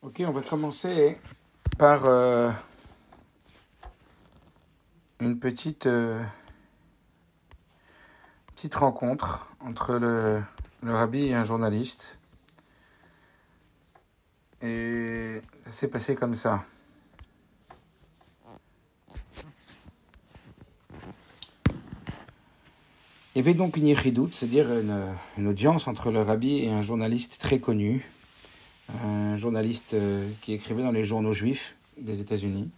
Ok, on va commencer par une petite rencontre entre le rabbi et un journaliste. Et ça s'est passé comme ça. Il y avait donc une yichidout, c'est-à-dire une audience entre le rabbi et un journaliste très connu, un journaliste qui écrivait dans les journaux juifs des États-Unis.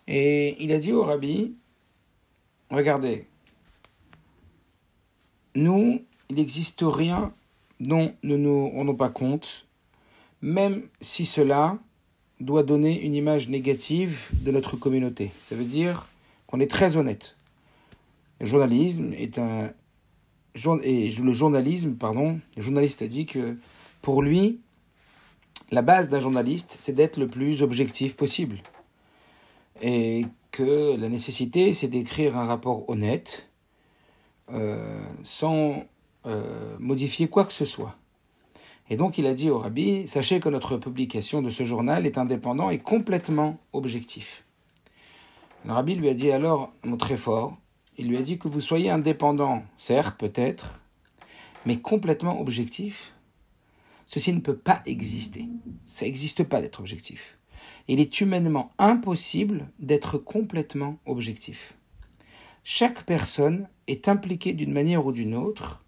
Et il a dit au rabbi, regardez, nous, il n'existe rien dont nous nous rendons pas compte, même si cela doit donner une image négative de notre communauté. Ça veut dire qu'on est très honnête. Le journalisme est un... le journaliste a dit que pour lui, la base d'un journaliste, c'est d'être le plus objectif possible. Et que la nécessité, c'est d'écrire un rapport honnête, sans modifier quoi que ce soit. Et donc il a dit au rabbi, sachez que notre publication de ce journal est indépendant et complètement objectif. Le rabbi lui a dit alors un mot très fort, il lui a dit que vous soyez indépendant, certes, peut-être, mais complètement objectif, ceci ne peut pas exister. Ça n'existe pas d'être objectif. Il est humainement impossible d'être complètement objectif. Chaque personne est impliquée d'une manière ou d'une autre,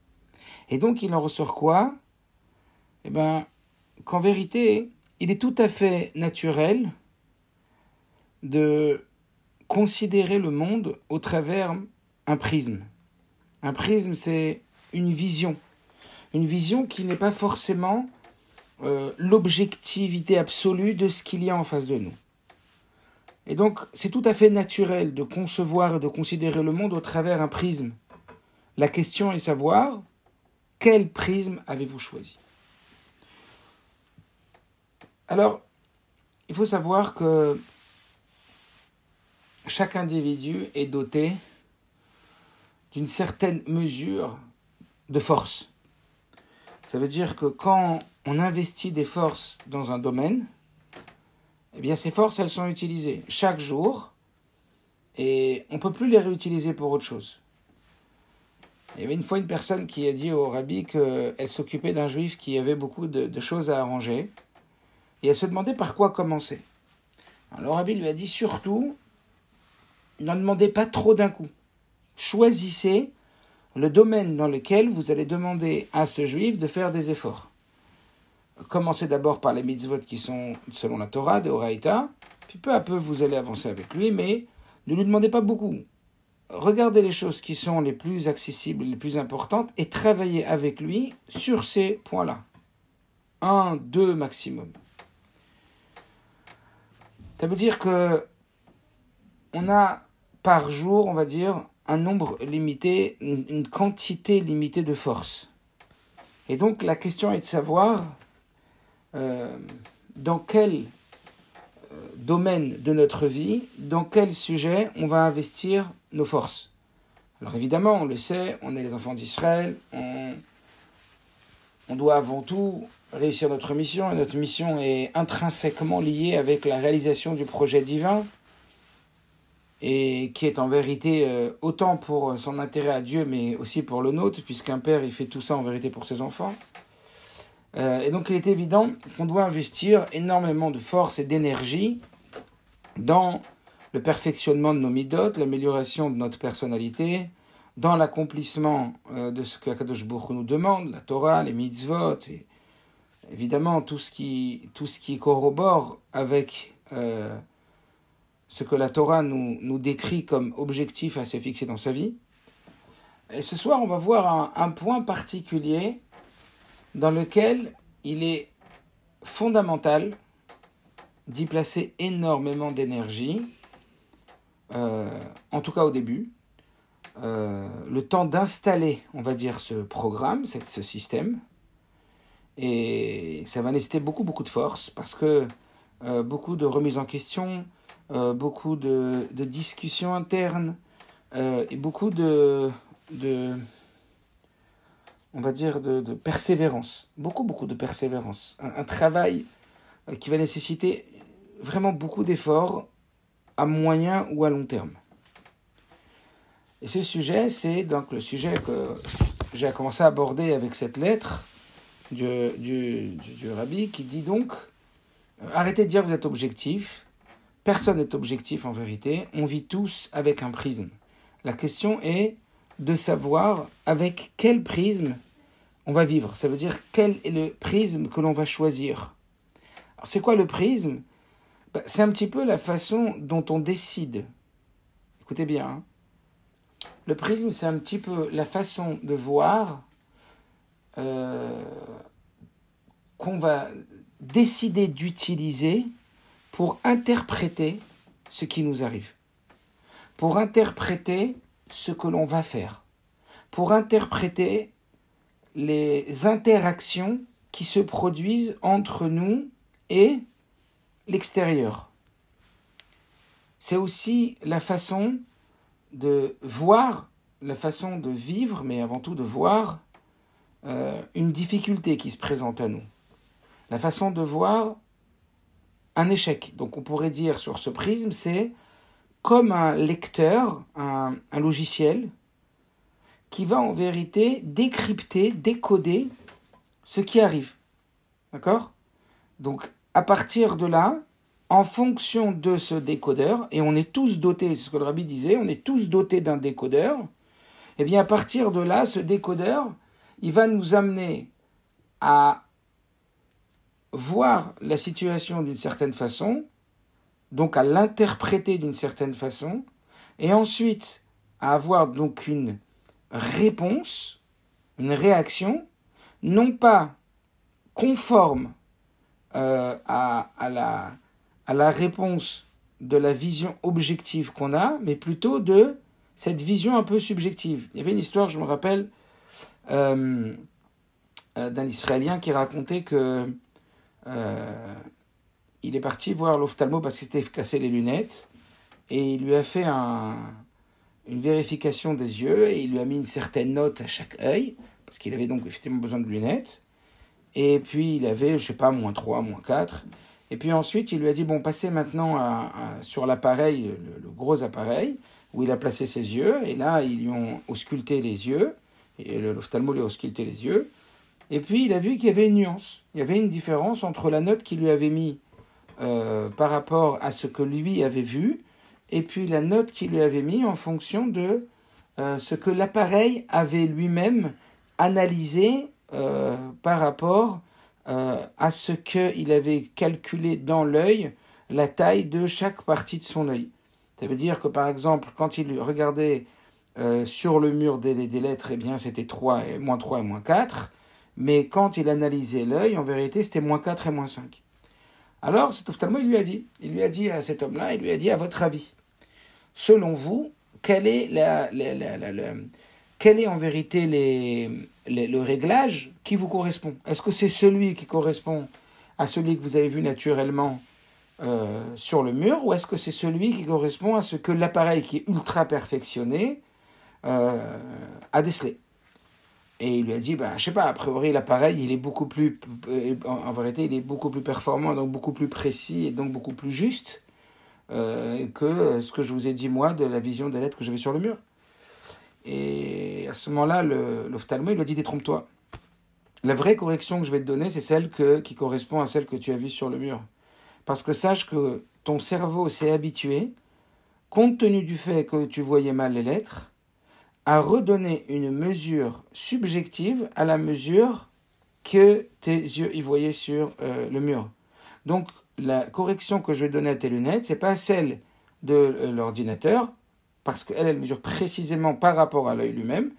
et donc il en ressort quoi ? Qu'en vérité, il est tout à fait naturel de considérer le monde au travers un prisme. Un prisme, c'est une vision qui n'est pas forcément l'objectivité absolue de ce qu'il y a en face de nous. Et donc, c'est tout à fait naturel de concevoir et de considérer le monde au travers un prisme. La question est de savoir, quel prisme avez-vous choisi ? Alors, il faut savoir que chaque individu est doté d'une certaine mesure de force. Ça veut dire que quand on investit des forces dans un domaine, eh bien ces forces, elles sont utilisées chaque jour et on ne peut plus les réutiliser pour autre chose. Il y avait une fois une personne qui a dit au rabbi qu'elle s'occupait d'un juif qui avait beaucoup de choses à arranger et elle se demandait par quoi commencer. Alors le rabbi lui a dit surtout, n'en demandez pas trop d'un coup. Choisissez le domaine dans lequel vous allez demander à ce juif de faire des efforts. Commencez d'abord par les mitzvot qui sont selon la Torah, de Horaïta, puis peu à peu vous allez avancer avec lui, mais ne lui demandez pas beaucoup. Regardez les choses qui sont les plus accessibles, les plus importantes, et travaillez avec lui sur ces points-là. 1, 2 maximum. Ça veut dire que on a par jour, on va dire, un nombre limité, une quantité limitée de force. Et donc la question est de savoir dans quel domaine de notre vie, dans quel sujet on va investir nos forces. Alors évidemment, on le sait, on est les enfants d'Israël, on doit avant tout réussir notre mission, et notre mission est intrinsèquement liée avec la réalisation du projet divin, et qui est en vérité autant pour son intérêt à Dieu, mais aussi pour le nôtre, puisqu'un père, il fait tout ça en vérité pour ses enfants. Et donc il est évident qu'on doit investir énormément de force et d'énergie dans le perfectionnement de nos midot, l'amélioration de notre personnalité, dans l'accomplissement de ce que Akadosh Baruch Hu nous demande, la Torah, les mitzvot, et évidemment tout ce qui corrobore avec ce que la Torah nous décrit comme objectif à se fixer dans sa vie. Et ce soir, on va voir un point particulier dans lequel il est fondamental d'y placer énormément d'énergie, en tout cas au début, le temps d'installer, on va dire, ce programme, ce système, et ça va nécessiter beaucoup de force, parce que beaucoup de remises en question, beaucoup de discussions internes, et beaucoup de on va dire, de persévérance. Beaucoup de persévérance. Un travail qui va nécessiter vraiment beaucoup d'efforts à moyen ou à long terme. Et ce sujet, c'est donc le sujet que j'ai commencé à aborder avec cette lettre du rabbi qui dit donc arrêtez de dire que vous êtes objectif. Personne n'est objectif en vérité. On vit tous avec un prisme. La question est de savoir avec quel prisme on va vivre. Ça veut dire quel est le prisme que l'on va choisir. Alors, c'est quoi le prisme ? C'est un petit peu la façon dont on décide. Écoutez bien. Hein. Le prisme, c'est un petit peu la façon de voir qu'on va décider d'utiliser pour interpréter ce qui nous arrive. Pour interpréter ce que l'on va faire. Pour interpréter les interactions qui se produisent entre nous et l'extérieur. C'est aussi la façon de voir, la façon de vivre, mais avant tout de voir une difficulté qui se présente à nous. La façon de voir un échec. Donc on pourrait dire sur ce prisme, c'est comme un lecteur, un logiciel, qui va en vérité décrypter, décoder ce qui arrive. D'accord ? Donc à partir de là, en fonction de ce décodeur, et on est tous dotés, c'est ce que le rabbi disait, on est tous dotés d'un décodeur, et bien à partir de là, ce décodeur, il va nous amener à voir la situation d'une certaine façon, donc à l'interpréter d'une certaine façon, et ensuite à avoir donc une réponse, une réaction, non pas conforme à la réponse de la vision objective qu'on a, mais plutôt de cette vision un peu subjective. Il y avait une histoire, je me rappelle, d'un Israélien qui racontait que il est parti voir l'ophtalmo parce qu'il s'était cassé les lunettes et il lui a fait une vérification des yeux et il lui a mis une certaine note à chaque œil parce qu'il avait donc effectivement besoin de lunettes. Et puis il avait, je sais pas, -3, -4. Et puis ensuite, il lui a dit, bon, passez maintenant sur l'appareil, le gros appareil, où il a placé ses yeux. Et là, ils lui ont ausculté les yeux. Et l'ophtalmo lui a ausculté les yeux. Et puis, il a vu qu'il y avait une nuance. Il y avait une différence entre la note qu'il lui avait mis par rapport à ce que lui avait vu, et puis la note qu'il lui avait mis en fonction de ce que l'appareil avait lui-même analysé par rapport à ce qu'il avait calculé dans l'œil, la taille de chaque partie de son œil. Ça veut dire que par exemple, quand il regardait sur le mur des lettres, eh bien c'était -3 et -4, mais quand il analysait l'œil, en vérité c'était -4 et -5. Alors cet ophtalmo, il lui a dit à cet homme-là, il lui a dit, à votre avis, selon vous, quel est en vérité le réglage qui vous correspond ? Est-ce que c'est celui qui correspond à celui que vous avez vu naturellement sur le mur, ou est-ce que c'est celui qui correspond à ce que l'appareil qui est ultra perfectionné a décelé ? Et il lui a dit, je sais pas, a priori l'appareil, il est beaucoup plus, en vérité, il est beaucoup plus performant, donc beaucoup plus précis et donc beaucoup plus juste que ce que je vous ai dit moi de la vision des lettres que j'avais sur le mur. Et à ce moment-là, l'ophtalmo, il lui a dit, détrompe-toi. La vraie correction que je vais te donner, c'est celle qui correspond à celle que tu as vue sur le mur. Parce que sache que ton cerveau s'est habitué, compte tenu du fait que tu voyais mal les lettres, à redonner une mesure subjective à la mesure que tes yeux y voyaient sur le mur. Donc, la correction que je vais donner à tes lunettes, c'est pas celle de l'ordinateur, parce qu'elle mesure précisément par rapport à l'œil lui-même,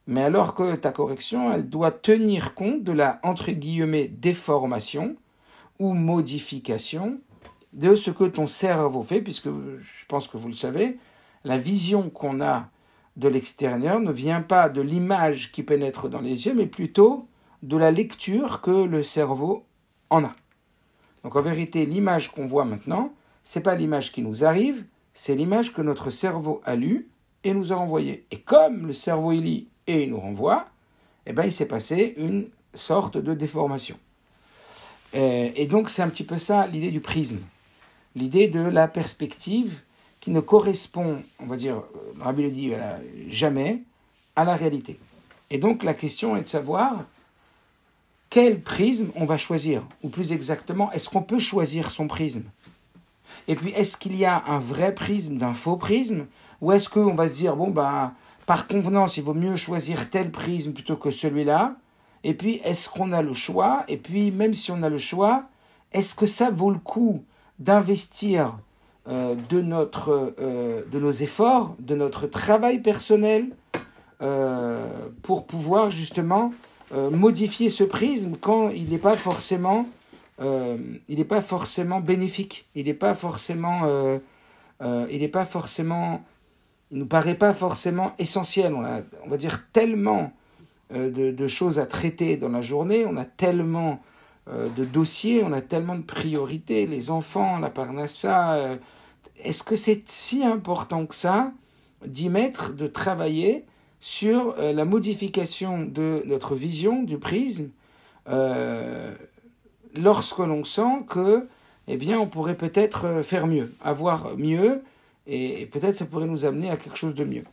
mais alors que ta correction, elle doit tenir compte de la, entre guillemets, déformation ou modification de ce que ton cerveau fait, puisque je pense que vous le savez, la vision qu'on a de l'extérieur ne vient pas de l'image qui pénètre dans les yeux, mais plutôt de la lecture que le cerveau en a. Donc en vérité, l'image qu'on voit maintenant, c'est pas l'image qui nous arrive, c'est l'image que notre cerveau a lue et nous a renvoyée. Et comme le cerveau il lit et il nous renvoie, eh ben, il s'est passé une sorte de déformation. Et donc, c'est un petit peu ça l'idée du prisme. L'idée de la perspective qui ne correspond, on va dire, Rabbi le dit, jamais à la réalité. Et donc, la question est de savoir quel prisme on va choisir. Ou plus exactement, est-ce qu'on peut choisir son prisme ? Et puis, est-ce qu'il y a un vrai prisme d'un faux prisme ? Ou est-ce qu'on va se dire, bon, ben, par convenance, il vaut mieux choisir tel prisme plutôt que celui-là ? Et puis, est-ce qu'on a le choix ? Et puis, même si on a le choix, est-ce que ça vaut le coup d'investir de nos efforts, de notre travail personnel pour pouvoir justement modifier ce prisme quand il n'est pas forcément bénéfique, il nous paraît pas forcément essentiel. On va dire tellement de choses à traiter dans la journée, on a tellement de dossiers, on a tellement de priorités, les enfants, la parnassa. Est-ce que c'est si important que ça d'y mettre, de travailler sur la modification de notre vision du prisme lorsque l'on sent que, eh bien, on pourrait peut-être faire mieux, avoir mieux, et peut-être ça pourrait nous amener à quelque chose de mieux.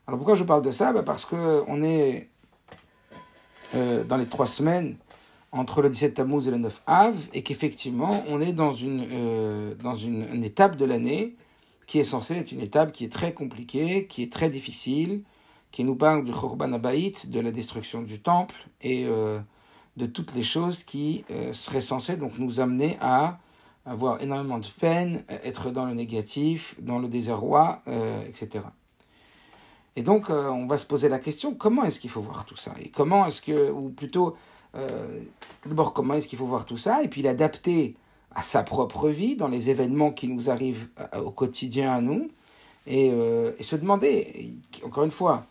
Alors pourquoi je parle de ça ? Parce qu'on est dans les 3 semaines entre le 17 Tammuz et le 9 Av, et qu'effectivement, on est dans une étape de l'année qui est censée être une étape qui est très compliquée, qui est très difficile, qui nous parle du Chorban Habayit, de la destruction du temple, et de toutes les choses qui seraient censées donc nous amener à avoir énormément de peine, être dans le négatif, dans le désarroi, etc. Et donc, on va se poser la question, comment est-ce qu'il faut voir tout ça ? Et comment est-ce que, ou plutôt, d'abord, comment est-ce qu'il faut voir tout ça ? Et puis l'adapter à sa propre vie, dans les événements qui nous arrivent au quotidien à nous, et se demander, encore une fois,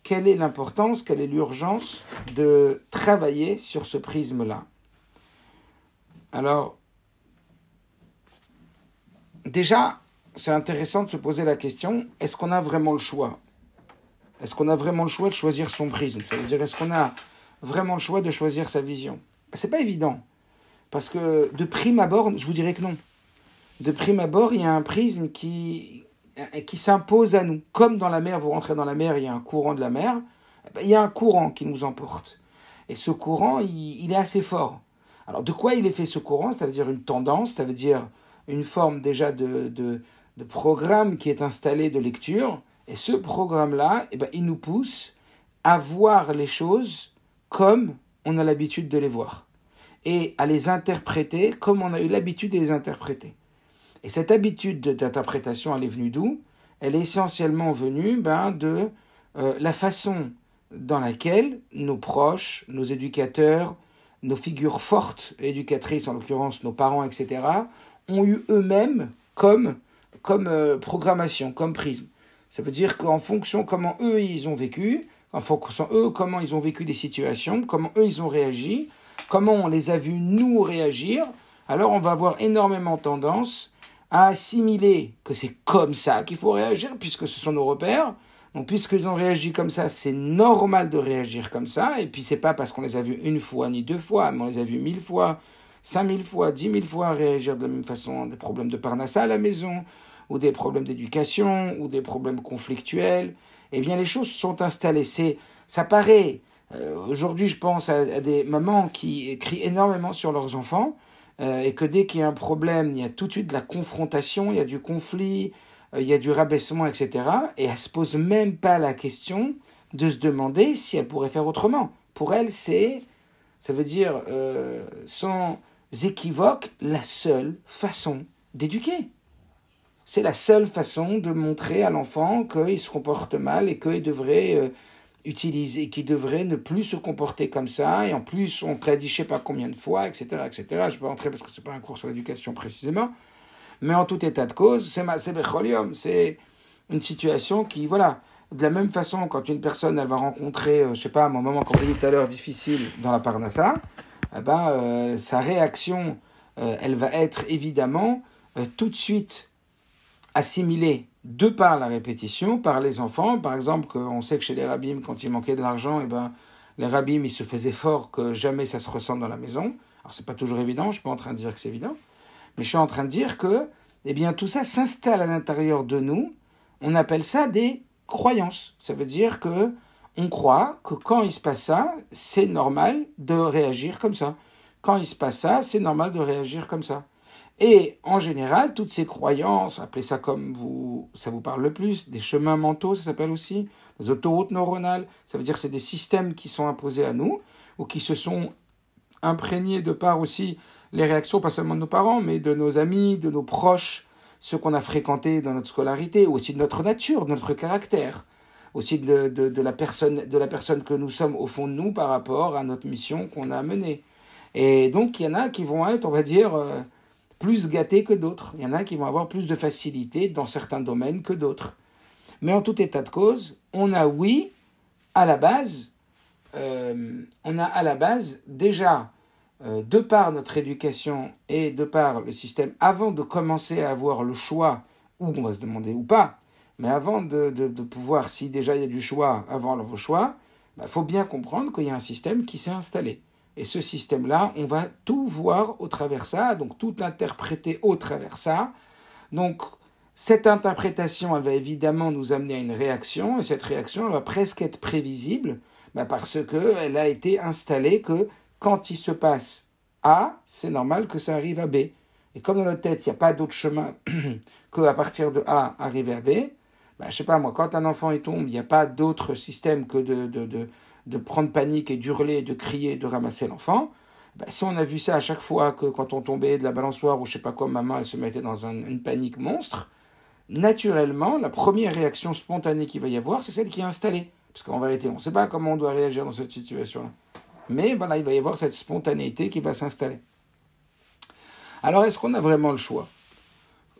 quelle est l'importance, quelle est l'urgence de travailler sur ce prisme-là. Alors, déjà, c'est intéressant de se poser la question, est-ce qu'on a vraiment le choix ? Est-ce qu'on a vraiment le choix de choisir son prisme ? Ça veut dire, est-ce qu'on a vraiment le choix de choisir sa vision ? C'est pas évident. Parce que de prime abord, je vous dirais que non. De prime abord, il y a un prisme qui s'impose à nous. Comme dans la mer, vous rentrez dans la mer, il y a un courant de la mer. Il y a un courant qui nous emporte. Et ce courant, il est assez fort. Alors, de quoi il est fait ce courant ? Ça veut dire une tendance, ça veut dire une forme déjà de programme qui est installé de lecture. Et ce programme-là, il nous pousse à voir les choses comme on a l'habitude de les voir. Et à les interpréter comme on a eu l'habitude de les interpréter. Et cette habitude d'interprétation, elle est venue d'où ? Elle est essentiellement venue de la façon dans laquelle nos proches, nos éducateurs, nos figures fortes, éducatrices en l'occurrence, nos parents, etc., ont eu eux-mêmes comme programmation, comme prisme. Ça veut dire qu'en fonction comment eux ils ont vécu, en fonction eux comment ils ont vécu des situations, comment eux ils ont réagi, comment on les a vus nous réagir, alors on va avoir énormément tendance à assimiler que c'est comme ça qu'il faut réagir, puisque ce sont nos repères. Donc puisqu'ils ont réagi comme ça, c'est normal de réagir comme ça, et puis c'est pas parce qu'on les a vus une fois ni 2 fois, mais on les a vus 1000 fois, 5000 fois, 10 000 fois réagir de la même façon, des problèmes de parnassa à la maison, ou des problèmes d'éducation, ou des problèmes conflictuels, eh bien les choses sont installées. Ça paraît, aujourd'hui je pense à des mamans qui crient énormément sur leurs enfants, et que dès qu'il y a un problème, il y a tout de suite de la confrontation, il y a du conflit, il y a du rabaissement, etc. Et elle ne se pose même pas la question de se demander si elle pourrait faire autrement. Pour elle, ça veut dire, sans équivoque, la seule façon d'éduquer. C'est la seule façon de montrer à l'enfant qu'il se comporte mal et qu'il devrait utiliser, qu'il devrait ne plus se comporter comme ça. Et en plus, on te l'a dit je ne sais pas combien de fois, etc., etc. Je ne vais pas entrer parce que ce n'est pas un cours sur l'éducation précisément. Mais en tout état de cause, c'est une situation qui, voilà, de la même façon, quand une personne, elle va rencontrer, je ne sais pas, à un moment, comme je l'ai dit tout à l'heure, difficile dans la parnassa, sa réaction, elle va être évidemment tout de suite assimilée de par la répétition, par les enfants. Par exemple, on sait que chez les rabbins, quand il manquait de l'argent, Les rabbis, ils se faisaient fort que jamais ça se ressente dans la maison. Alors, c'est pas toujours évident, je suis pas en train de dire que c'est évident, mais je suis en train de dire que, eh bien, tout ça s'installe à l'intérieur de nous. On appelle ça des croyances. Ça veut dire que on croit que quand il se passe ça, c'est normal de réagir comme ça. Quand il se passe ça, c'est normal de réagir comme ça. Et en général, toutes ces croyances, appelez ça comme ça vous parle le plus, des chemins mentaux, ça s'appelle aussi, des autoroutes neuronales, ça veut dire que c'est des systèmes qui sont imposés à nous, ou qui se sont imprégnés de par aussi les réactions, pas seulement de nos parents, mais de nos amis, de nos proches, ceux qu'on a fréquentés dans notre scolarité, ou aussi de notre nature, de notre caractère, aussi de la personne que nous sommes au fond de nous par rapport à notre mission qu'on a menée. Et donc, il y en a qui vont être, on va dire, plus gâtés que d'autres. Il y en a qui vont avoir plus de facilité dans certains domaines que d'autres. Mais en tout état de cause, on a, oui, à la base, déjà, de par notre éducation et de par le système, avant de commencer à avoir le choix, ou on va se demander ou pas, mais avant de pouvoir, si déjà il y a du choix, avant le choix, il faut bien comprendre qu'il y a un système qui s'est installé. Et ce système-là, on va tout voir au travers ça, donc tout interpréter au travers ça. Donc, cette interprétation, elle va évidemment nous amener à une réaction, et cette réaction, elle va presque être prévisible, parce qu'elle a été installée que quand il se passe A, c'est normal que ça arrive à B. Et comme dans notre tête, il n'y a pas d'autre chemin qu'à partir de A, arriver à B, je sais pas moi, quand un enfant tombe, il n'y a pas d'autre système que de prendre panique et d'hurler, de crier, de ramasser l'enfant. Si on a vu ça à chaque fois que quand on tombait de la balançoire ou je sais pas quoi, maman elle se mettait dans une panique monstre, naturellement, la première réaction spontanée qu'il va y avoir, c'est celle qui est installée. Parce qu'en vérité, on ne sait pas comment on doit réagir dans cette situation-là. Mais voilà, il va y avoir cette spontanéité qui va s'installer. Alors, est-ce qu'on a vraiment le choix ?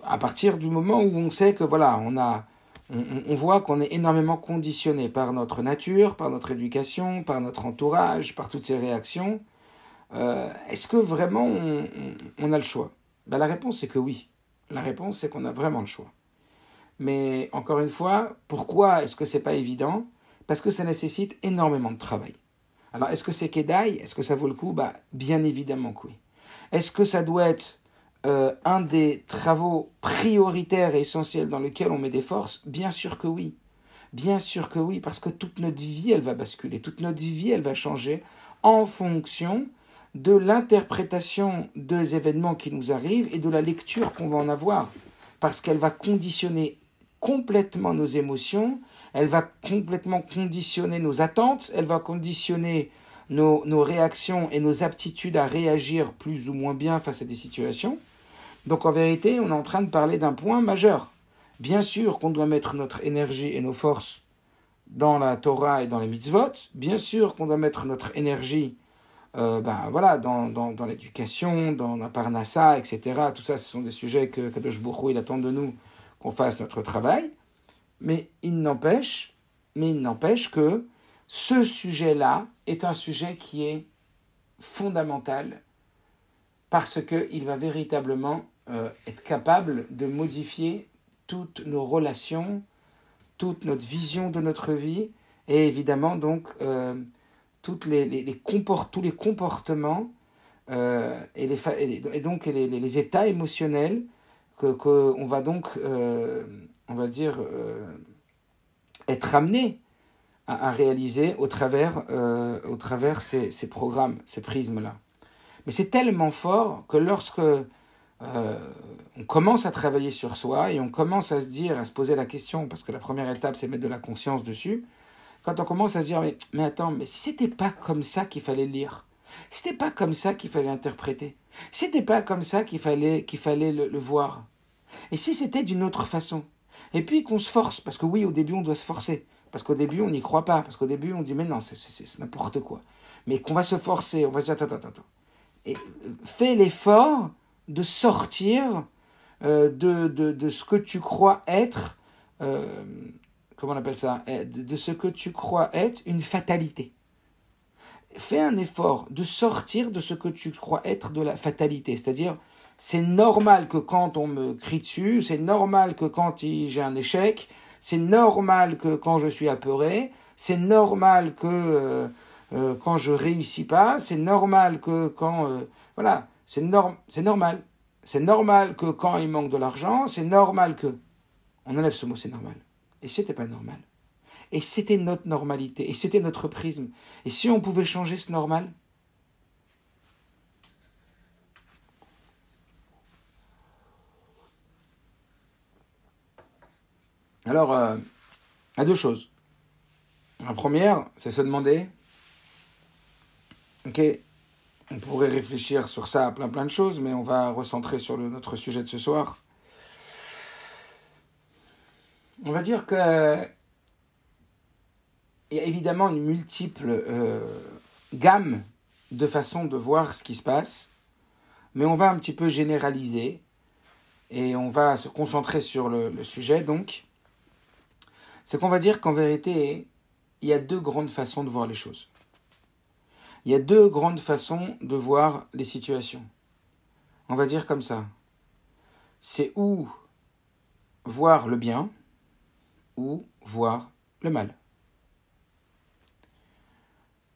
À partir du moment où on sait que voilà, on voit qu'on est énormément conditionné par notre nature, par notre éducation, par notre entourage, par toutes ces réactions. Est-ce que vraiment on a le choix ? La réponse est que oui. La réponse c'est qu'on a vraiment le choix. Mais encore une fois, pourquoi est-ce que c'est pas évident ? Parce que ça nécessite énormément de travail. Alors est-ce que c'est Kedaï ? Est-ce que ça vaut le coup ? Bien évidemment que oui. Est-ce que ça doit être un des travaux prioritaires et essentiels dans lesquels on met des forces ? Bien sûr que oui. Bien sûr que oui, parce que toute notre vie, elle va basculer. Toute notre vie, elle va changer en fonction de l'interprétation des événements qui nous arrivent et de la lecture qu'on va en avoir. Parce qu'elle va conditionner complètement nos émotions, elle va complètement conditionner nos attentes, elle va conditionner nos réactions et nos aptitudes à réagir plus ou moins bien face à des situations. Donc en vérité, on est en train de parler d'un point majeur. Bien sûr qu'on doit mettre notre énergie et nos forces dans la Torah et dans les mitzvot. Bien sûr qu'on doit mettre notre énergie dans l'éducation, dans la parnassa, etc. Tout ça, ce sont des sujets que Kadosh Baruch Hu, il attend de nous qu'on fasse notre travail. Mais il n'empêche que ce sujet-là est un sujet qui est fondamental parce qu'il va véritablement être capable de modifier toutes nos relations, toute notre vision de notre vie et évidemment donc tous les comportements et les états émotionnels qu'on va donc, on va dire, être amené à réaliser au travers ces programmes, ces prismes-là. Mais c'est tellement fort que lorsque on commence à travailler sur soi et on commence à se dire, à se poser la question, parce que la première étape, c'est mettre de la conscience dessus, quand on commence à se dire, mais attends, mais si c'était pas comme ça qu'il fallait lire, si c'était pas comme ça qu'il fallait interpréter, si c'était pas comme ça qu'il fallait le voir, et si c'était d'une autre façon, et puis qu'on se force, parce que oui, au début, on doit se forcer, parce qu'au début, on n'y croit pas, parce qu'au début, on dit, mais non, c'est n'importe quoi, mais qu'on va se forcer, on va se dire, attends, et fais l'effort de sortir de ce que tu crois être, comment on appelle ça, de ce que tu crois être une fatalité. Fais un effort de sortir de ce que tu crois être de la fatalité, c'est-à-dire c'est normal que quand on me crie dessus, c'est normal que quand j'ai un échec, c'est normal que quand je suis apeuré, c'est normal que quand je réussis pas, c'est normal que quand... voilà, c'est normal. C'est normal que quand il manque de l'argent, c'est normal que... On enlève ce mot, c'est normal. Et c'était pas normal. Et c'était notre normalité. Et c'était notre prisme. Et si on pouvait changer ce normal? Alors, à deux choses. La première, c'est se demander, ok, on pourrait réfléchir sur ça à plein de choses, mais on va recentrer sur notre sujet de ce soir. On va dire que il y a évidemment une multiple gamme de façons de voir ce qui se passe, mais on va un petit peu généraliser et on va se concentrer sur le sujet, donc. C'est qu'on va dire qu'en vérité, il y a deux grandes façons de voir les choses. Il y a deux grandes façons de voir les situations. On va dire comme ça. C'est ou voir le bien, ou voir le mal.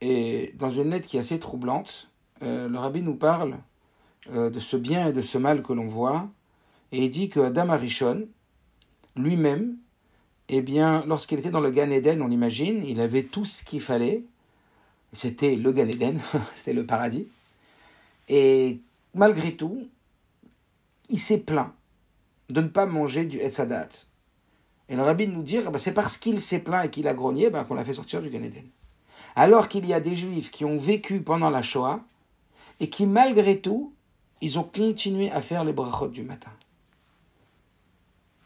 Et dans une lettre qui est assez troublante, le rabbi nous parle de ce bien et de ce mal que l'on voit, et il dit que Adam Arishon, lui-même, eh bien, lorsqu'il était dans le Gan Eden, on l'imagine, il avait tout ce qu'il fallait. C'était le Gan Eden, c'était le paradis. Et malgré tout, il s'est plaint de ne pas manger du Etz Hadat. Et le rabbi nous dit, c'est parce qu'il s'est plaint et qu'il a grogné qu'on l'a fait sortir du Gan Eden. Alors qu'il y a des Juifs qui ont vécu pendant la Shoah et qui, malgré tout, ils ont continué à faire les brachot du matin.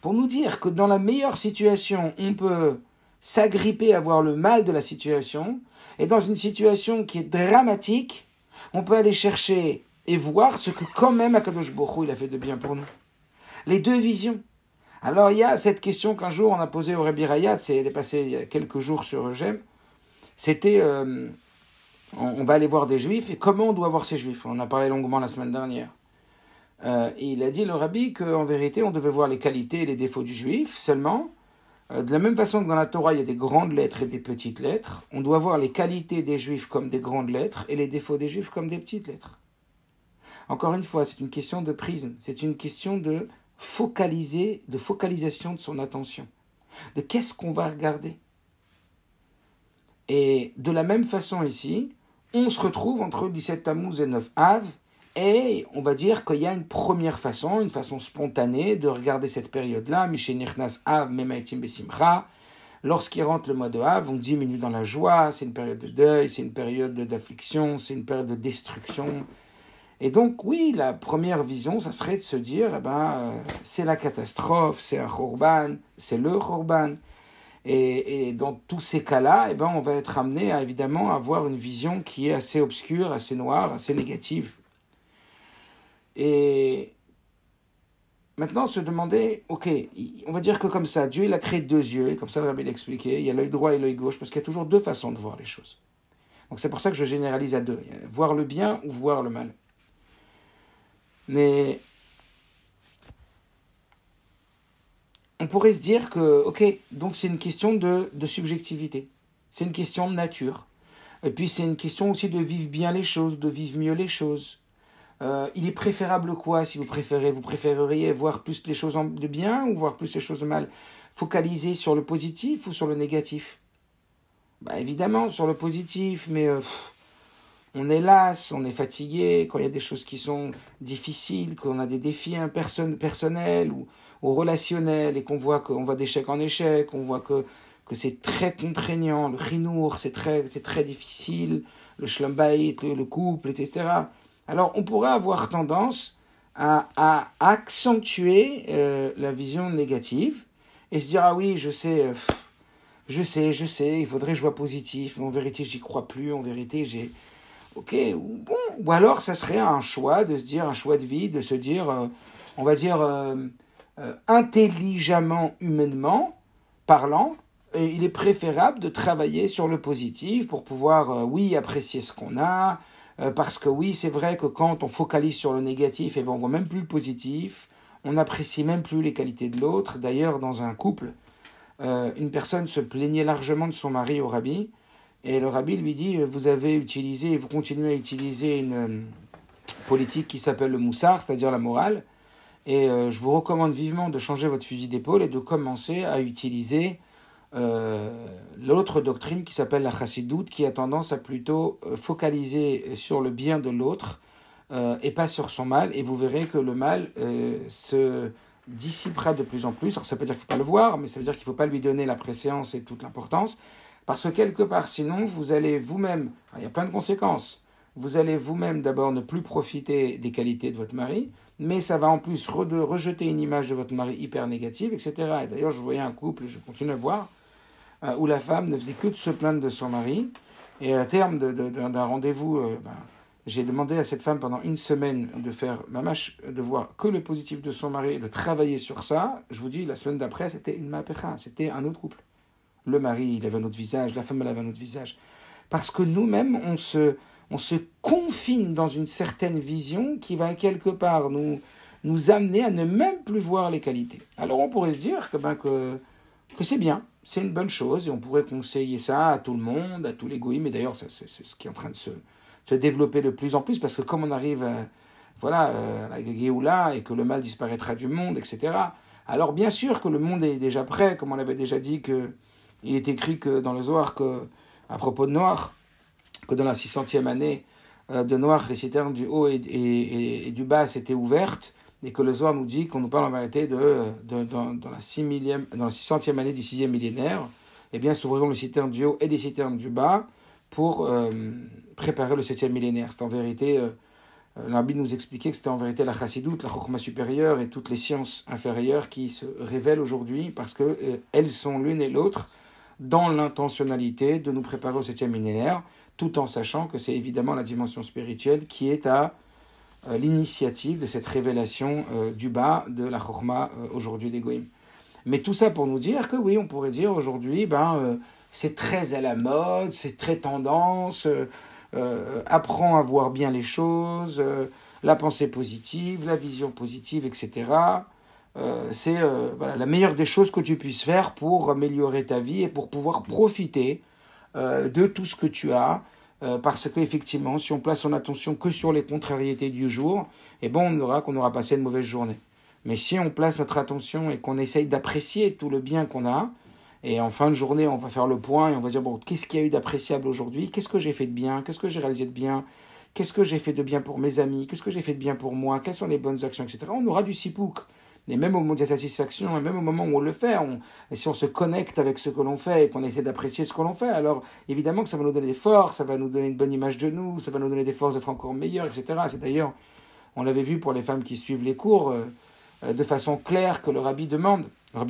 Pour nous dire que dans la meilleure situation, on peut s'agripper à voir le mal de la situation, et dans une situation qui est dramatique, on peut aller chercher et voir ce que quand même Akadosh Baruch Hu, il a fait de bien pour nous. Les deux visions. Alors il y a cette question qu'un jour on a posée au Rabbi Rayat, elle est passée il y a quelques jours sur Eugem, c'était on va aller voir des Juifs, et comment on doit voir ces Juifs? On en a parlé longuement la semaine dernière. Et il a dit, le rabbi, qu'en vérité, on devait voir les qualités et les défauts du juif seulement. De la même façon que dans la Torah, il y a des grandes lettres et des petites lettres, on doit voir les qualités des juifs comme des grandes lettres et les défauts des juifs comme des petites lettres. Encore une fois, c'est une question de prisme, c'est une question de focalisation de son attention, de qu'est-ce qu'on va regarder. Et de la même façon ici, on se retrouve entre 17 Tammuz et 9 Av, et on va dire qu'il y a une première façon, une façon spontanée de regarder cette période-là. Mishenichnas Av memaitim besimcha. Lorsqu'il rentre le mois de Av, on diminue dans la joie, c'est une période de deuil, c'est une période d'affliction, c'est une période de destruction. Et donc, oui, la première vision, ça serait de se dire, c'est la catastrophe, c'est un khorban, c'est le khorban. Et dans tous ces cas-là, on va être amené à, évidemment, à avoir une vision qui est assez obscure, assez noire, assez négative. Et maintenant, se demander, ok, on va dire que comme ça, Dieu il a créé deux yeux, et comme ça le rabbi l'expliquait, il y a l'œil droit et l'œil gauche, parce qu'il y a toujours deux façons de voir les choses. Donc c'est pour ça que je généralise à deux, voir le bien ou voir le mal. Mais on pourrait se dire que, ok, donc c'est une question de subjectivité, c'est une question de nature, et puis c'est une question aussi de vivre bien les choses, de vivre mieux les choses. Il est préférable quoi, si vous préféreriez voir plus les choses de bien ou voir plus les choses de mal? Focaliser sur le positif ou sur le négatif? Évidemment, sur le positif, mais on est las, on est fatigué, quand il y a des choses qui sont difficiles, qu'on a des défis personnels ou relationnels, et qu'on voit d'échec en échec, on voit que c'est très contraignant, le chinour, c'est très difficile, le shlom bayit, le couple, etc. Alors, on pourrait avoir tendance à accentuer la vision négative et se dire, ah oui, je sais, il faudrait que je vois positif, mais en vérité, j'y crois plus, en vérité, j'ai... Ok, bon, ou alors ça serait un choix de se dire, un choix de vie, de se dire, on va dire, intelligemment, humainement parlant, il est préférable de travailler sur le positif pour pouvoir, oui, apprécier ce qu'on a, parce que oui, c'est vrai que quand on focalise sur le négatif, on voit même plus le positif, on n'apprécie même plus les qualités de l'autre. D'ailleurs, dans un couple, une personne se plaignait largement de son mari au rabbi, Et le rabbi lui dit, vous avez utilisé, vous continuez à utiliser une politique qui s'appelle le moussar, c'est-à-dire la morale, et je vous recommande vivement de changer votre fusil d'épaule et de commencer à utiliser l'autre doctrine qui s'appelle la chassidoute, qui a tendance à plutôt focaliser sur le bien de l'autre et pas sur son mal, et vous verrez que le mal se dissipera de plus en plus. Alors ça veut dire qu'il ne faut pas le voir, mais ça veut dire qu'il ne faut pas lui donner la préséance et toute l'importance, parce que quelque part, sinon, vous allez vous-même, il y a plein de conséquences, vous allez vous-même d'abord ne plus profiter des qualités de votre mari, mais ça va en plus rejeter une image de votre mari hyper négative, etc. Et d'ailleurs, je voyais un couple, je continue à voir, où la femme ne faisait que de se plaindre de son mari, et à terme d'un rendez-vous, j'ai demandé à cette femme pendant une semaine de faire mamash, de voir que le positif de son mari, de travailler sur ça. Je vous dis, la semaine d'après, c'était une mapecha, c'était un autre couple. Le mari, il avait un autre visage, la femme, elle avait un autre visage. Parce que nous-mêmes, on se confine dans une certaine vision qui va quelque part nous amener à ne même plus voir les qualités. Alors on pourrait se dire que c'est bien, c'est une bonne chose, et on pourrait conseiller ça à tout le monde, à tous les goïms, et d'ailleurs c'est ce qui est en train de se développer de plus en plus, parce que comme on arrive à la Géoula, et que le mal disparaîtra du monde, etc., alors bien sûr que le monde est déjà prêt, comme on l'avait déjà dit, il est écrit que dans le Zohar, à propos de Noach, que dans la 600e année de Noach, les citernes du haut et du bas s'étaient ouvertes, et que le Zohar nous dit qu'on nous parle en vérité dans la 600e année du 6e millénaire, eh bien s'ouvriront les citernes du haut et les citernes du bas pour préparer le 7e millénaire. C'est en vérité, l'Arbi nous expliquait que c'était en vérité la chassidoute, la chokhma supérieure et toutes les sciences inférieures qui se révèlent aujourd'hui, parce qu'elles sont l'une et l'autre dans l'intentionnalité de nous préparer au 7e millénaire, tout en sachant que c'est évidemment la dimension spirituelle qui est à l'initiative de cette révélation du bas de la chokhma aujourd'hui des goïms. Mais tout ça pour nous dire que oui, on pourrait dire aujourd'hui, c'est très à la mode, c'est très tendance, apprends à voir bien les choses, la pensée positive, la vision positive, etc. C'est la meilleure des choses que tu puisses faire pour améliorer ta vie et pour pouvoir profiter de tout ce que tu as, parce qu'effectivement, si on place son attention que sur les contrariétés du jour, on aura passé une mauvaise journée. Mais si on place notre attention et qu'on essaye d'apprécier tout le bien qu'on a, et en fin de journée, on va faire le point et on va dire, qu'est-ce qu'il y a eu d'appréciable aujourd'hui ? Qu'est-ce que j'ai fait de bien ? Qu'est-ce que j'ai réalisé de bien ? Qu'est-ce que j'ai fait de bien pour mes amis ? Qu'est-ce que j'ai fait de bien pour moi ? Quelles sont les bonnes actions, etc. On aura du sipouk. Et même au moment de la satisfaction, et même au moment où on le fait, et si on se connecte avec ce que l'on fait et qu'on essaie d'apprécier ce que l'on fait, alors évidemment que ça va nous donner des forces, ça va nous donner une bonne image de nous, ça va nous donner des forces d'être encore meilleurs, etc. C'est d'ailleurs, on l'avait vu pour les femmes qui suivent les cours, de façon claire que le rabbi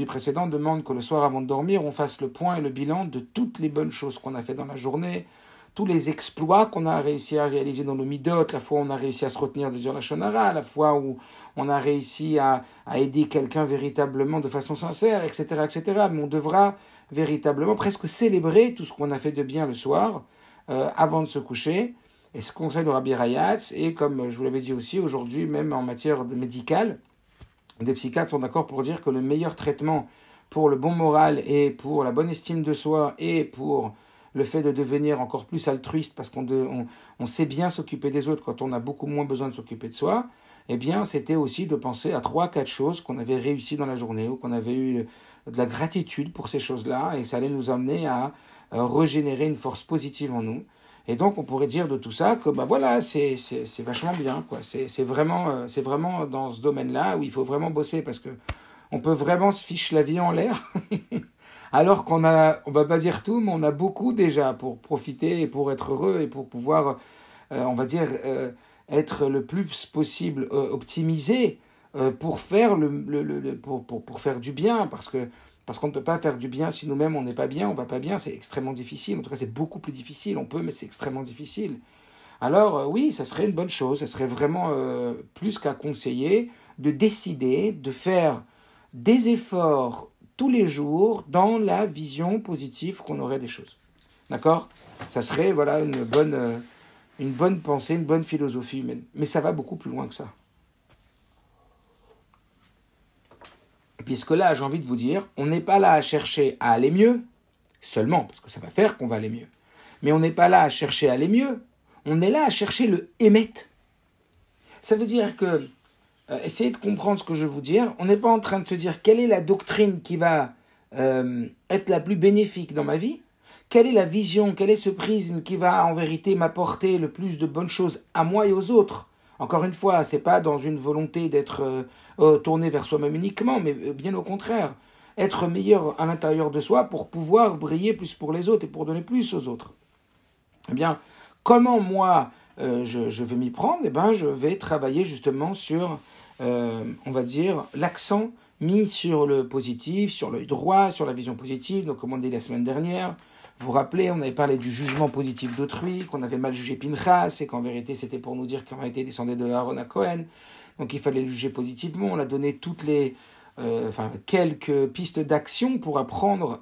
précédent demande que le soir avant de dormir, on fasse le point et le bilan de toutes les bonnes choses qu'on a fait dans la journée, tous les exploits qu'on a réussi à réaliser dans nos midot, la fois où on a réussi à se retenir de dire la shonara, la fois où on a réussi à aider quelqu'un véritablement de façon sincère, etc., etc. Mais on devra véritablement presque célébrer tout ce qu'on a fait de bien le soir, avant de se coucher. Et ce conseil de Rabbi Rayatz, et comme je vous l'avais dit aussi, aujourd'hui, même en matière médicale, des psychiatres sont d'accord pour dire que le meilleur traitement pour le bon moral et pour la bonne estime de soi et pour le fait de devenir encore plus altruiste parce qu'on sait bien s'occuper des autres quand on a beaucoup moins besoin de s'occuper de soi, c'était aussi de penser à 3-4 choses qu'on avait réussi dans la journée ou qu'on avait eu de la gratitude pour ces choses-là, et ça allait nous amener à régénérer une force positive en nous. Et donc on pourrait dire de tout ça que c'est vachement bien, quoi. C'est vraiment dans ce domaine-là où il faut vraiment bosser, parce que on peut vraiment se fiche la vie en l'air alors on va pas dire tout, mais on a beaucoup déjà pour profiter et pour être heureux et pour pouvoir être le plus possible optimisé pour faire pour faire du bien, parce qu'on ne peut pas faire du bien si nous-mêmes on n'est pas bien, on va pas bien, c'est extrêmement difficile. En tout cas, c'est beaucoup plus difficile. On peut, mais c'est extrêmement difficile. Alors oui, ça serait une bonne chose, ça serait vraiment plus qu'à conseiller de décider de faire des efforts tous les jours dans la vision positive qu'on aurait des choses. D'accord ? Ça serait une bonne pensée, une bonne philosophie humaine. Mais ça va beaucoup plus loin que ça. Puisque là, j'ai envie de vous dire, on n'est pas là à chercher à aller mieux, seulement, parce que ça va faire qu'on va aller mieux. Mais on n'est pas là à chercher à aller mieux. On est là à chercher le émet. Ça veut dire que, essayez de comprendre ce que je veux vous dire. On n'est pas en train de se dire quelle est la doctrine qui va être la plus bénéfique dans ma vie. Quelle est la vision, quel est ce prisme qui va en vérité m'apporter le plus de bonnes choses à moi et aux autres. Encore une fois, c'est pas dans une volonté d'être tourné vers soi-même uniquement, mais bien au contraire, être meilleur à l'intérieur de soi pour pouvoir briller plus pour les autres et pour donner plus aux autres. Eh bien, comment moi je vais m'y prendre? Eh bien, je vais travailler justement sur, on va dire, l'accent mis sur le positif, sur l'œil droit, sur la vision positive. Donc, comme on dit la semaine dernière, vous vous rappelez, on avait parlé du jugement positif d'autrui, qu'on avait mal jugé Pinchas, et qu'en vérité, c'était pour nous dire qu'en vérité, il descendait de Aaron à Cohen. Donc, il fallait le juger positivement. On a donné quelques pistes d'action pour apprendre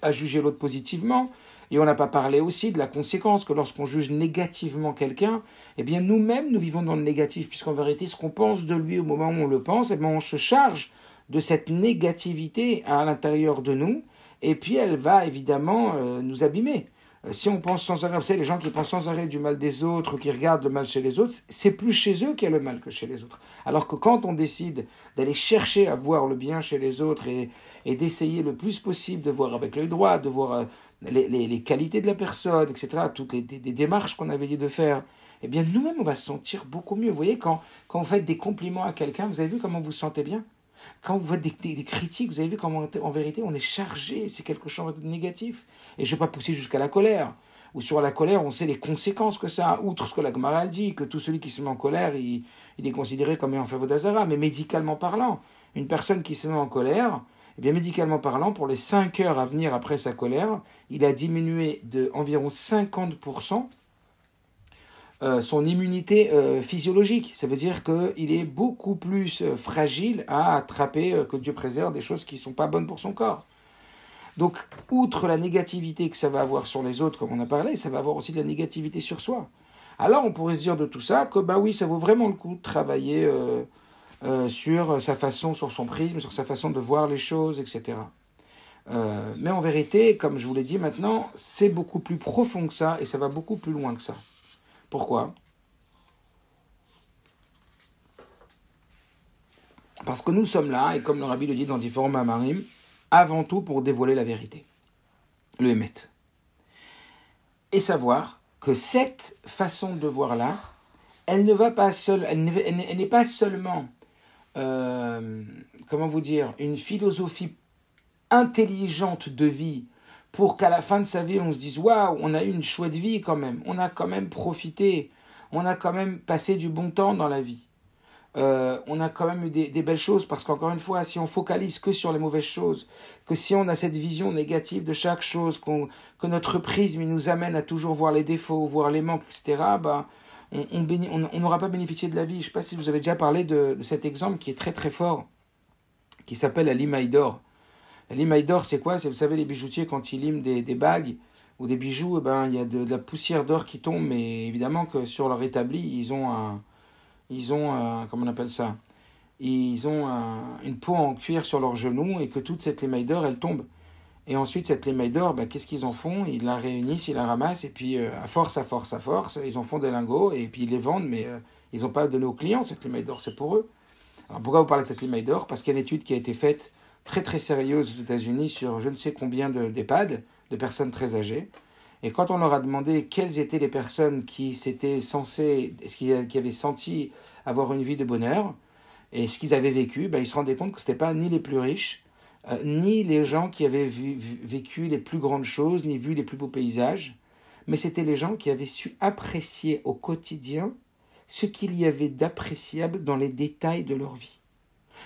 à juger l'autre positivement. Et on n'a pas parlé aussi de la conséquence que lorsqu'on juge négativement quelqu'un, eh bien nous-mêmes, nous vivons dans le négatif, puisqu'en vérité, ce qu'on pense de lui au moment où on le pense, eh bien on se charge de cette négativité à l'intérieur de nous, et puis elle va évidemment nous abîmer. Si on pense sans arrêt, vous savez, les gens qui pensent sans arrêt du mal des autres, ou qui regardent le mal chez les autres, c'est plus chez eux qu'il y a le mal que chez les autres. Alors que quand on décide d'aller chercher à voir le bien chez les autres et d'essayer le plus possible de voir avec l'œil droit, de voir les qualités de la personne, etc., toutes les démarches qu'on avait dit de faire, eh bien nous-mêmes on va se sentir beaucoup mieux. Vous voyez, quand vous faites des compliments à quelqu'un, vous avez vu comment vous vous sentez bien? Quand vous faites des critiques, vous avez vu comment en vérité on est chargé, c'est quelque chose de négatif. Et je ne vais pas pousser jusqu'à la colère. Ou sur la colère, on sait les conséquences que ça a, outre ce que la Gemara dit, que tout celui qui se met en colère, il est considéré comme ayant fait Vodazara. Mais médicalement parlant, une personne qui se met en colère, eh bien médicalement parlant, pour les 5 heures à venir après sa colère, il a diminué d'environ 50% son immunité physiologique. Ça veut dire qu'il est beaucoup plus fragile à attraper, que Dieu préserve, des choses qui ne sont pas bonnes pour son corps. Donc, outre la négativité que ça va avoir sur les autres, comme on a parlé, ça va avoir aussi de la négativité sur soi. Alors, on pourrait se dire de tout ça que, bah oui, ça vaut vraiment le coup de travailler sur sa façon, sur son prisme, sur sa façon de voir les choses, etc. Mais en vérité, comme je vous l'ai dit maintenant, c'est beaucoup plus profond que ça et ça va beaucoup plus loin que ça. Pourquoi? Parce que nous sommes là, et comme le Rabbi le dit dans différents mamarim, avant tout pour dévoiler la vérité, le émet. Et savoir que cette façon de voir-là, elle ne va pas seule, elle n'est pas seulement, comment vous dire, une philosophie intelligente de vie, pour qu'à la fin de sa vie, on se dise « Waouh, on a eu une chouette vie quand même, on a quand même profité, on a quand même passé du bon temps dans la vie. On a quand même eu des belles choses, parce qu'encore une fois, si on focalise que sur les mauvaises choses, que si on a cette vision négative de chaque chose, que notre prisme il nous amène à toujours voir les défauts, voir les manques, etc., bah, on n'aura pas bénéficié de la vie. Je ne sais pas si vous avez déjà parlé de cet exemple qui est très très fort, qui s'appelle la limaille d'or. La limaille d'or, c'est quoi? C'est, vous savez, les bijoutiers, quand ils liment des bagues ou des bijoux, eh ben, il y a de la poussière d'or qui tombe, mais évidemment que sur leur établi, ils ont comment on appelle ça? Ils ont une peau en cuir sur leurs genoux et que toute cette limaille d'or, elle tombe. Et ensuite, cette limaille d'or, ben, qu'est-ce qu'ils en font? Ils la réunissent, ils la ramassent, et puis à force, ils en font des lingots, et puis ils les vendent, mais ils n'ont pas donné aux clients, cette limaille d'or, c'est pour eux. Alors pourquoi vous parlez de cette limaille d'or? Parce qu'il y a une étude qui a été faite très très sérieuse aux États-Unis sur je ne sais combien d'EHPAD, de personnes très âgées. Et quand on leur a demandé quelles étaient les personnes qui s'étaient censées, qui avaient senti avoir une vie de bonheur, et ce qu'ils avaient vécu, ben, ils se rendaient compte que ce n'était pas ni les plus riches, ni les gens qui avaient vécu les plus grandes choses, ni vu les plus beaux paysages, mais c'était les gens qui avaient su apprécier au quotidien ce qu'il y avait d'appréciable dans les détails de leur vie.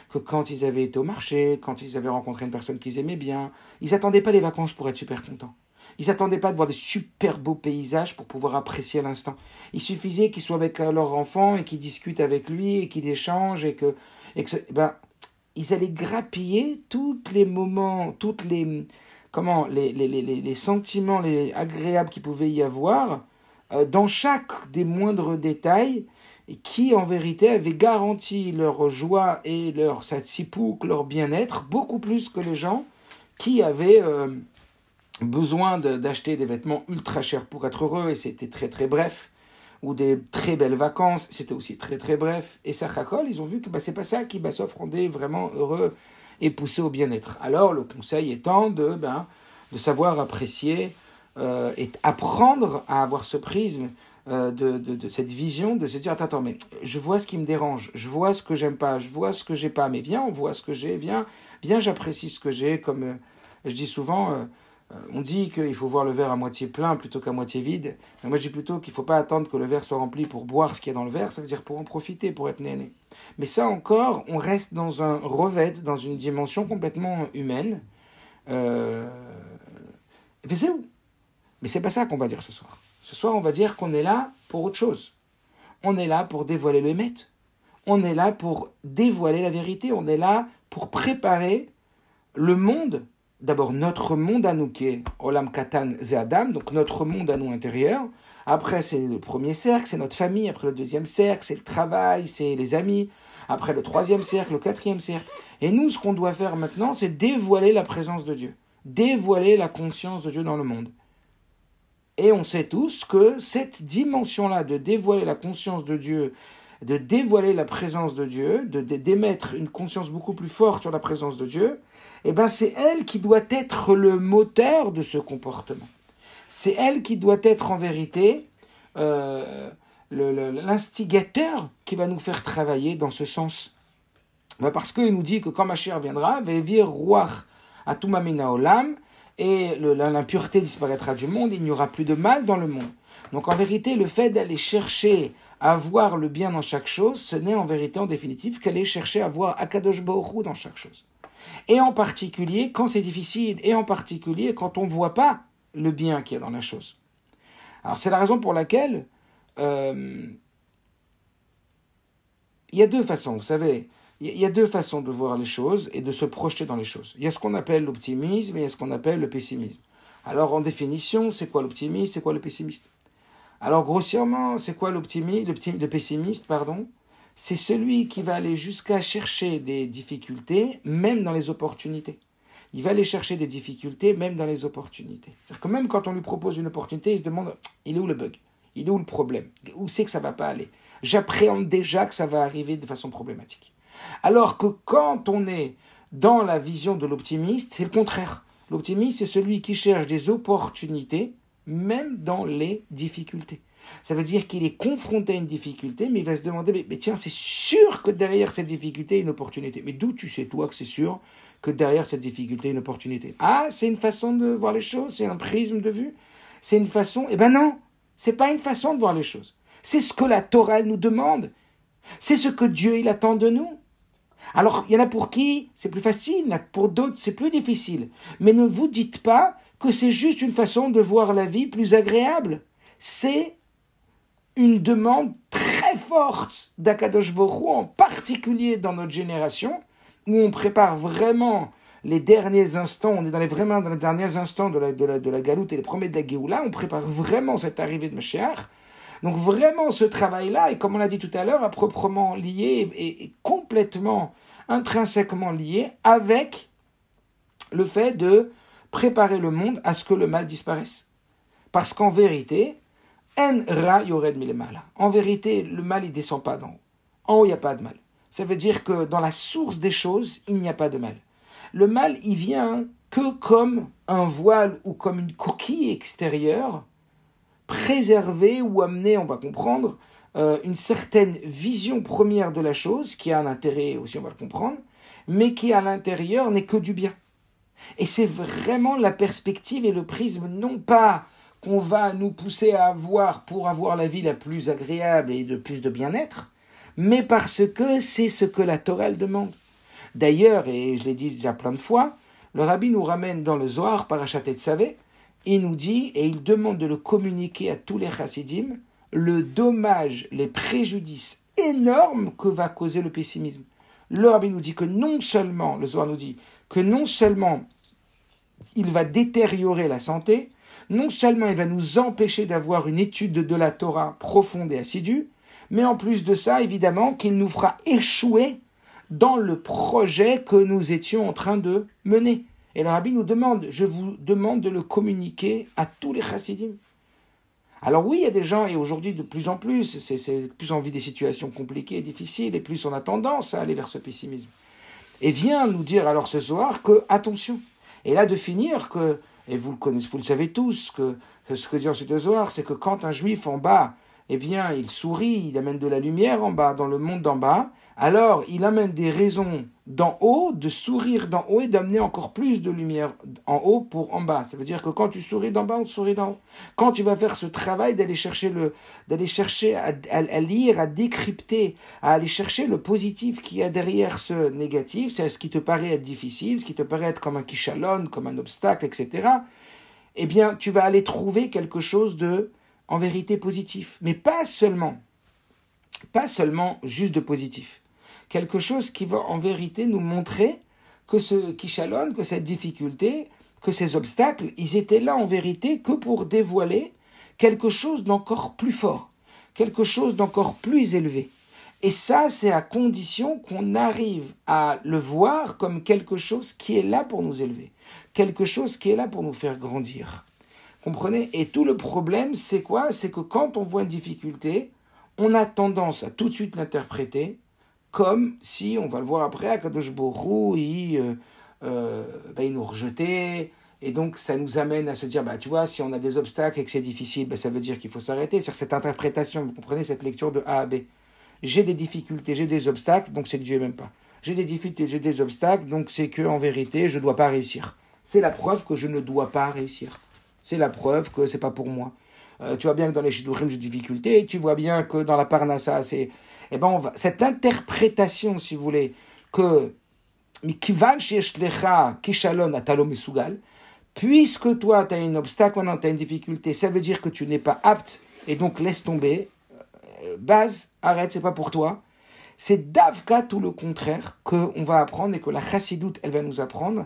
Que quand ils avaient été au marché, quand ils avaient rencontré une personne qu'ils aimaient bien, ils n'attendaient pas les vacances pour être super contents. Ils n'attendaient pas de voir des super beaux paysages pour pouvoir apprécier à l'instant. Il suffisait qu'ils soient avec leur enfant et qu'ils discutent avec lui et qu'ils échangent ils allaient grappiller tous les moments, les sentiments agréables qu'il pouvait y avoir dans chaque des moindres détails, et qui en vérité avaient garanti leur joie et leur tzipuk, leur bien-être, beaucoup plus que les gens qui avaient besoin d'acheter des vêtements ultra chers pour être heureux, et c'était très très bref, ou des très belles vacances, c'était aussi très très bref. Et Sachakol, ils ont vu que c'est pas ça qui sauf rendait vraiment heureux et poussé au bien-être. Alors le conseil étant de savoir apprécier et apprendre à avoir ce prisme de cette vision, de se dire attends, mais je vois ce qui me dérange, je vois ce que j'aime pas, je vois ce que j'ai pas, mais viens, on voit ce que j'ai, viens j'apprécie ce que j'ai, comme je dis souvent, on dit qu'il faut voir le verre à moitié plein plutôt qu'à moitié vide, mais moi je dis plutôt qu'il ne faut pas attendre que le verre soit rempli pour boire ce qu'il y a dans le verre, ça veut dire pour en profiter, pour être néné. Mais ça encore, on reste dans un revêt, dans une dimension complètement humaine. Mais c'est où ? Mais c'est pas ça qu'on va dire ce soir. Ce soir, on va dire qu'on est là pour autre chose. On est là pour dévoiler le Hémet. On est là pour dévoiler la vérité. On est là pour préparer le monde. D'abord, notre monde à nous qui est Olam Katan Ze Adam, donc notre monde à nous intérieur. Après, c'est le premier cercle, c'est notre famille. Après, le deuxième cercle, c'est le travail, c'est les amis. Après, le troisième cercle, le quatrième cercle. Et nous, ce qu'on doit faire maintenant, c'est dévoiler la présence de Dieu. Dévoiler la conscience de Dieu dans le monde. Et on sait tous que cette dimension-là de dévoiler la conscience de Dieu, de dévoiler la présence de Dieu, d'émettre une conscience beaucoup plus forte sur la présence de Dieu, eh ben c'est elle qui doit être le moteur de ce comportement. C'est elle qui doit être en vérité l'instigateur qui va nous faire travailler dans ce sens. Ben parce qu'il nous dit que quand Mashiach viendra, Ve'evir ruach atuma min haolam, et l'impureté disparaîtra du monde, il n'y aura plus de mal dans le monde. Donc en vérité, le fait d'aller chercher à voir le bien dans chaque chose, ce n'est en vérité, en définitive, qu'aller chercher à voir Akadosh Baruch Hu dans chaque chose. Et en particulier, quand c'est difficile, et en particulier quand on ne voit pas le bien qu'il y a dans la chose. Alors c'est la raison pour laquelle il y a deux façons, vous savez. Il y a deux façons de voir les choses et de se projeter dans les choses. Il y a ce qu'on appelle l'optimisme et il y a ce qu'on appelle le pessimisme. Alors, en définition, c'est quoi l'optimiste, c'est quoi le pessimiste ? Alors, grossièrement, c'est quoi le pessimiste, c'est celui qui va aller jusqu'à chercher des difficultés, même dans les opportunités. Il va aller chercher des difficultés, même dans les opportunités. C'est-à-dire que même quand on lui propose une opportunité, il se demande, il est où le bug ? Il est où le problème ? Où c'est que ça ne va pas aller ? J'appréhende déjà que ça va arriver de façon problématique. Alors que quand on est dans la vision de l'optimiste, c'est le contraire. L'optimiste, c'est celui qui cherche des opportunités, même dans les difficultés. Ça veut dire qu'il est confronté à une difficulté, mais il va se demander, mais tiens, c'est sûr que derrière cette difficulté, il y a une opportunité. Mais d'où tu sais, toi, que c'est sûr que derrière cette difficulté, il y a une opportunité ? Ah, c'est une façon de voir les choses, c'est un prisme de vue, c'est une façon... Eh ben non, c'est pas une façon de voir les choses. C'est ce que la Torah nous demande. C'est ce que Dieu, il attend de nous. Alors, il y en a pour qui c'est plus facile, pour d'autres c'est plus difficile. Mais ne vous dites pas que c'est juste une façon de voir la vie plus agréable. C'est une demande très forte d'Akadosh Baruch Hu, en particulier dans notre génération, où on prépare vraiment les derniers instants, on est vraiment dans les derniers instants de la galoute et les premiers de la Géoula, on prépare vraiment cette arrivée de Mashiach. Donc vraiment ce travail-là, et comme on l'a dit tout à l'heure, est proprement lié et complètement, intrinsèquement lié avec le fait de préparer le monde à ce que le mal disparaisse. Parce qu'en vérité, en ra yored milemala. En vérité, le mal il descend pas d'en haut. En haut, il n'y a pas de mal. Ça veut dire que dans la source des choses, il n'y a pas de mal. Le mal, il vient que comme un voile ou comme une coquille extérieure, préserver ou amener, on va comprendre, une certaine vision première de la chose, qui a un intérêt aussi, on va le comprendre, mais qui à l'intérieur n'est que du bien. Et c'est vraiment la perspective et le prisme, non pas qu'on va nous pousser à avoir pour avoir la vie la plus agréable et de plus de bien-être, mais parce que c'est ce que la Torah demande. D'ailleurs, et je l'ai dit déjà plein de fois, le Rabbi nous ramène dans le Zohar, Parashat Tetzavé, il nous dit, et il demande de le communiquer à tous les chassidim, le dommage, les préjudices énormes que va causer le pessimisme. Le Rabbi nous dit que non seulement, le Zohar nous dit, que non seulement il va détériorer la santé, non seulement il va nous empêcher d'avoir une étude de la Torah profonde et assidue, mais en plus de ça, évidemment, qu'il nous fera échouer dans le projet que nous étions en train de mener. Et le Rabbi nous demande, je vous demande de le communiquer à tous les chassidim. Alors oui, il y a des gens, et aujourd'hui de plus en plus, plus on vit des situations compliquées et difficiles, et plus on a tendance à aller vers ce pessimisme. Et vient nous dire alors ce soir que, attention, et là de finir que, et vous le connaissez, vous le savez tous, que ce que dit ensuite le Zohar, c'est que quand un juif en bas, eh bien, il sourit, il amène de la lumière en bas, dans le monde d'en bas, alors il amène des raisons d'en haut, de sourire d'en haut et d'amener encore plus de lumière en haut pour en bas. Ça veut dire que quand tu souris d'en bas, on te sourit d'en haut. Quand tu vas faire ce travail d'aller chercher à lire, à décrypter, à aller chercher le positif qu'il y a derrière ce négatif, c'est ce qui te paraît être difficile, ce qui te paraît être comme un kishalon, comme un obstacle, etc., eh bien, tu vas aller trouver quelque chose de, en vérité, positif. Mais pas seulement juste de positif. Quelque chose qui va en vérité nous montrer que ce kishalon, que cette difficulté, que ces obstacles, ils étaient là en vérité que pour dévoiler quelque chose d'encore plus fort, quelque chose d'encore plus élevé. Et ça, c'est à condition qu'on arrive à le voir comme quelque chose qui est là pour nous élever, quelque chose qui est là pour nous faire grandir. Comprenez ? Et tout le problème, c'est quoi ? C'est que quand on voit une difficulté, on a tendance à tout de suite l'interpréter comme si, on va le voir après, Akadosh Borou, il nous rejetait, et donc ça nous amène à se dire, tu vois, si on a des obstacles et que c'est difficile, ça veut dire qu'il faut s'arrêter. Sur cette interprétation, vous comprenez, cette lecture de A à B. J'ai des difficultés, j'ai des obstacles, donc c'est que Dieu m'aime pas. J'ai des difficultés, j'ai des obstacles, donc c'est que en vérité, je ne dois pas réussir. C'est la preuve que je ne dois pas réussir. C'est la preuve que c'est pas pour moi. Tu vois bien que dans les Shidduchim, j'ai des difficultés, et tu vois bien que dans la Parnassa, c'est... cette interprétation, si vous voulez, que puisque toi, tu as un obstacle, maintenant tu as une difficulté, ça veut dire que tu n'es pas apte, et donc laisse tomber, base, arrête, c'est pas pour toi. C'est davka tout le contraire qu'on va apprendre, et que la chassidoute, elle va nous apprendre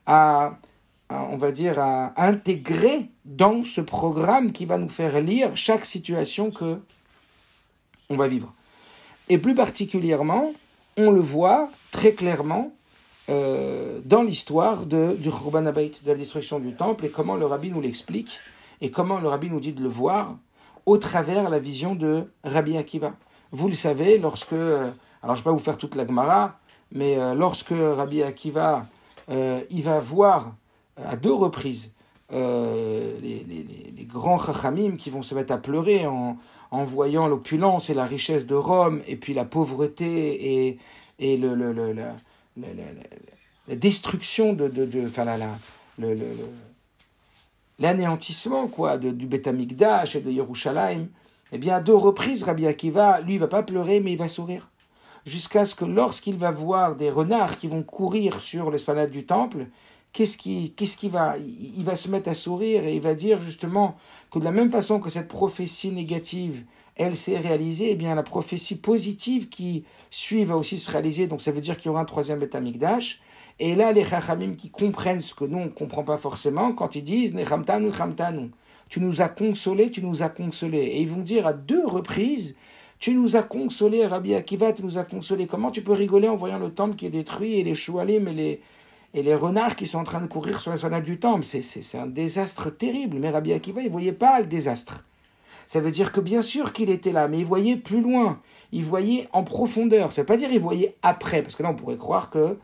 à intégrer dans ce programme qui va nous faire lire chaque situation que on va vivre. Et plus particulièrement, on le voit très clairement dans l'histoire du Khurban Habayit, de la destruction du temple, et comment le Rabbi nous l'explique, et comment le Rabbi nous dit de le voir au travers la vision de Rabbi Akiva. Vous le savez, alors je ne vais pas vous faire toute la Gemara, mais lorsque Rabbi Akiva il va voir à 2 reprises les grands chachamim qui vont se mettre à pleurer en voyant l'opulence et la richesse de Rome, et puis la pauvreté et la destruction l'anéantissement du Beth Amikdash et de Yerushalayim. Eh bien, à 2 reprises, Rabbi Akiva, lui, il va pas pleurer, mais il va sourire. Jusqu'à ce que lorsqu'il va voir des renards qui vont courir sur l'esplanade du temple, il va se mettre à sourire, et il va dire justement que de la même façon que cette prophétie négative, elle s'est réalisée, eh bien la prophétie positive qui suit va aussi se réaliser. Donc ça veut dire qu'il y aura un 3e Beth Amikdash. Et là, les chachamim qui comprennent ce que nous, on ne comprend pas forcément, quand ils disent « Nechamtanu, Nechamtanu » tu nous as consolés, tu nous as consolés. Et ils vont dire à 2 reprises « Tu nous as consolés, Rabbi Akiva, tu nous as consolés. » Comment tu peux rigoler en voyant le temple qui est détruit, et les choualim et les renards qui sont en train de courir sur la sonate du temple? C'est un désastre terrible. Mais Rabbi Akiva, il ne voyait pas le désastre. Ça veut dire que bien sûr qu'il était là, mais il voyait plus loin. Il voyait en profondeur. Ça ne veut pas dire qu'il voyait après, parce que là, on pourrait croire que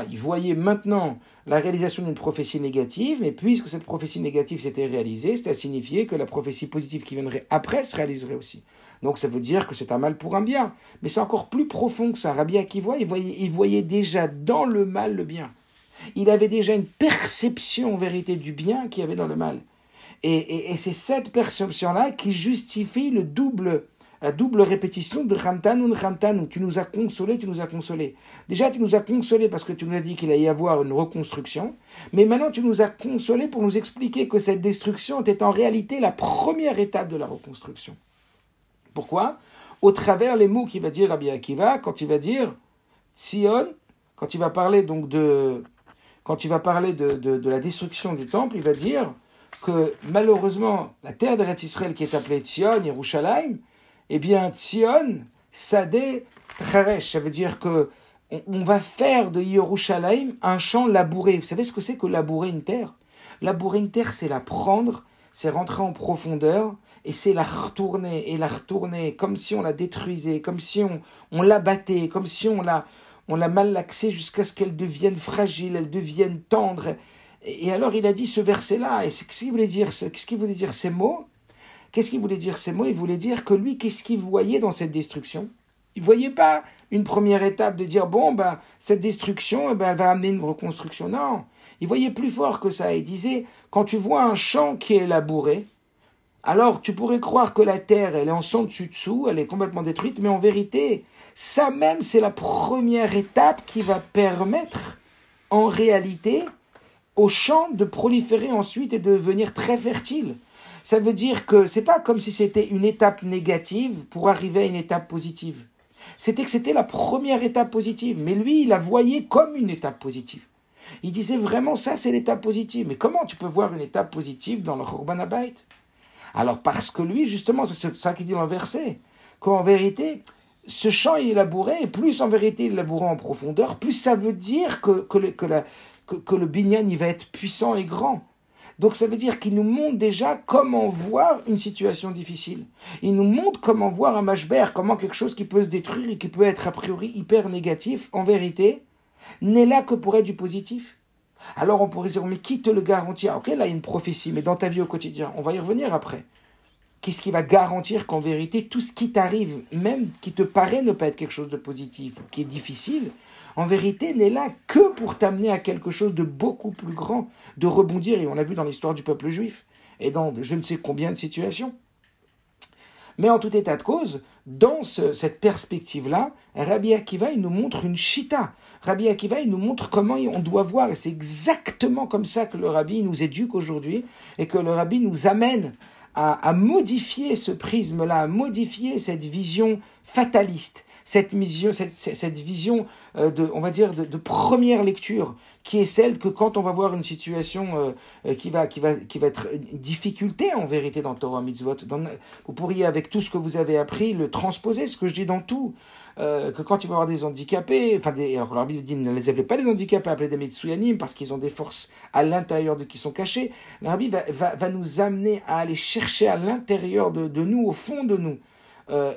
il voyait maintenant la réalisation d'une prophétie négative, mais puisque cette prophétie négative s'était réalisée, c'était à signifier que la prophétie positive qui viendrait après se réaliserait aussi. Donc ça veut dire que c'est un mal pour un bien. Mais c'est encore plus profond que ça. Rabbi Akiva, il voyait déjà dans le mal le bien. Il avait déjà une perception en vérité du bien qu'il y avait dans le mal. Et c'est cette perception-là qui justifie la double répétition de Ramtanu, Ramtanu. Tu nous as consolés, tu nous as consolés. Déjà, tu nous as consolés parce que tu nous as dit qu'il allait y avoir une reconstruction. Mais maintenant, tu nous as consolés pour nous expliquer que cette destruction était en réalité la première étape de la reconstruction. Pourquoi ? Au travers les mots qu'il va dire Rabbi Akiva, quand il va dire Tzion, quand il va parler donc de la destruction du temple, il va dire que malheureusement, la terre d'Eretz Israël qui est appelée Tzion, Yerushalayim, eh bien, Tzion, Sadeh, Tcharesh, ça veut dire que on va faire de Yerushalayim un champ labouré. Vous savez ce que c'est que labourer une terre? Labourer une terre, c'est la prendre, c'est rentrer en profondeur, et c'est la retourner, comme si on la détruisait, comme si on l'abattait, comme si on la malaxait jusqu'à ce qu'elle devienne fragile, elle devienne tendre. Et alors il a dit ce verset-là, et qu'est-ce qu'il voulait dire ces mots? Qu'est-ce qu'il voulait dire ces mots? Il voulait dire que lui, qu'est-ce qu'il voyait dans cette destruction? Il ne voyait pas une première étape de dire, cette destruction, elle va amener une reconstruction. Non, il voyait plus fort que ça. Il disait, quand tu vois un champ qui est labouré, alors tu pourrais croire que la terre, elle est en sang dessous, elle est complètement détruite, mais en vérité, ça même, c'est la première étape qui va permettre, en réalité, au champ de proliférer ensuite et de devenir très fertile. Ça veut dire que c'est pas comme si c'était une étape négative pour arriver à une étape positive. C'était la première étape positive, mais lui, il la voyait comme une étape positive. Il disait vraiment, ça, c'est l'étape positive. Mais comment tu peux voir une étape positive dans le Churban Habayit? Alors, parce que lui, justement, c'est ça qu'il dit dans le verset, qu'en vérité, ce champ il est labouré, et plus en vérité il est labouré en profondeur, plus ça veut dire que le binyan il va être puissant et grand. Donc ça veut dire qu'il nous montre déjà comment voir une situation difficile. Il nous montre comment voir un mashber, comment quelque chose qui peut se détruire et qui peut être a priori hyper négatif, en vérité, n'est là que pour être du positif. Alors on pourrait dire, mais qui te le garantit? Ok, là il y a une prophétie, mais dans ta vie au quotidien, on va y revenir après. Qu'est-ce qui va garantir qu'en vérité, tout ce qui t'arrive, même qui te paraît ne pas être quelque chose de positif, qui est difficile, en vérité n'est là que pour t'amener à quelque chose de beaucoup plus grand, de rebondir, et on l'a vu dans l'histoire du peuple juif, et dans je ne sais combien de situations. Mais en tout état de cause, dans cette perspective-là, Rabbi Akiva, il nous montre une chita. Rabbi Akiva, il nous montre comment on doit voir, et c'est exactement comme ça que le Rabbi nous éduque aujourd'hui, et que le Rabbi nous amène à modifier ce prisme-là, à modifier cette vision fataliste, cette vision on va dire de première lecture, qui est celle que quand on va voir une situation qui va être une difficulté en vérité dans Torah Mitzvot, vous pourriez avec tout ce que vous avez appris le transposer, ce que je dis dans tout, que quand il va y avoir des handicapés, alors la Bible dit ne les appelez pas des handicapés, appelez des Metsuyanim parce qu'ils ont des forces à l'intérieur qui sont cachées. La Bible va nous amener à aller chercher à l'intérieur de nous, au fond de nous,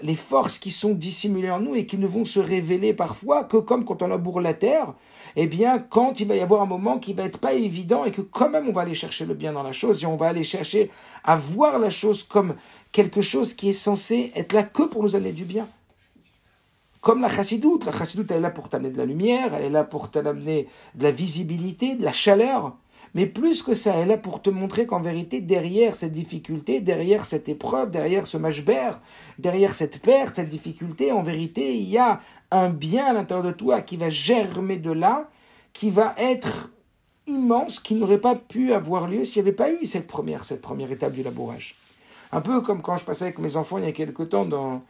les forces qui sont dissimulées en nous et qui ne vont se révéler parfois que comme quand on laboure la terre, eh bien quand il va y avoir un moment qui va être pas évident et que quand même on va aller chercher le bien dans la chose et on va aller chercher à voir la chose comme quelque chose qui est censé être là que pour nous amener du bien. Comme la chassidoute elle est là pour t'amener de la lumière, elle est là pour t'amener de la visibilité, de la chaleur. Mais plus que ça, elle est là pour te montrer qu'en vérité, derrière cette difficulté, derrière cette épreuve, derrière ce mashber, derrière cette perte, cette difficulté, en vérité, il y a un bien à l'intérieur de toi qui va germer de là, qui va être immense, qui n'aurait pas pu avoir lieu s'il n'y avait pas eu cette première étape du labourage. Un peu comme quand je passais avec mes enfants il y a quelque temps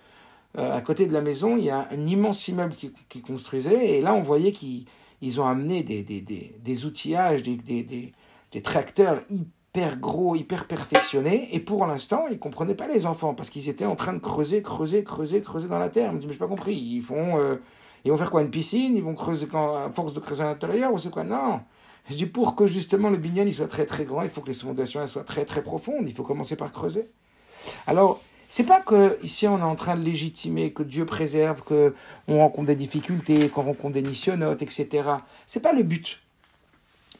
à côté de la maison, il y a un immense immeuble qui construisait, et là on voyait qu'ils ont amené des outillages, des tracteurs hyper gros, hyper perfectionnés, et pour l'instant, ils ne comprenaient pas les enfants, parce qu'ils étaient en train de creuser dans la terre. Ils me disent, mais je n'ai pas compris, ils vont faire quoi, une piscine? Ils vont creuser à force de creuser à l'intérieur, ou c'est quoi? Non. Je dis, pour que justement le binyan il soit très très grand, il faut que les fondations elles soient très très profondes, il faut commencer par creuser. Alors, c'est pas que ici on est en train de légitimer que Dieu préserve, que on rencontre des difficultés, qu'on rencontre des nisyonotes, etc. C'est pas le but.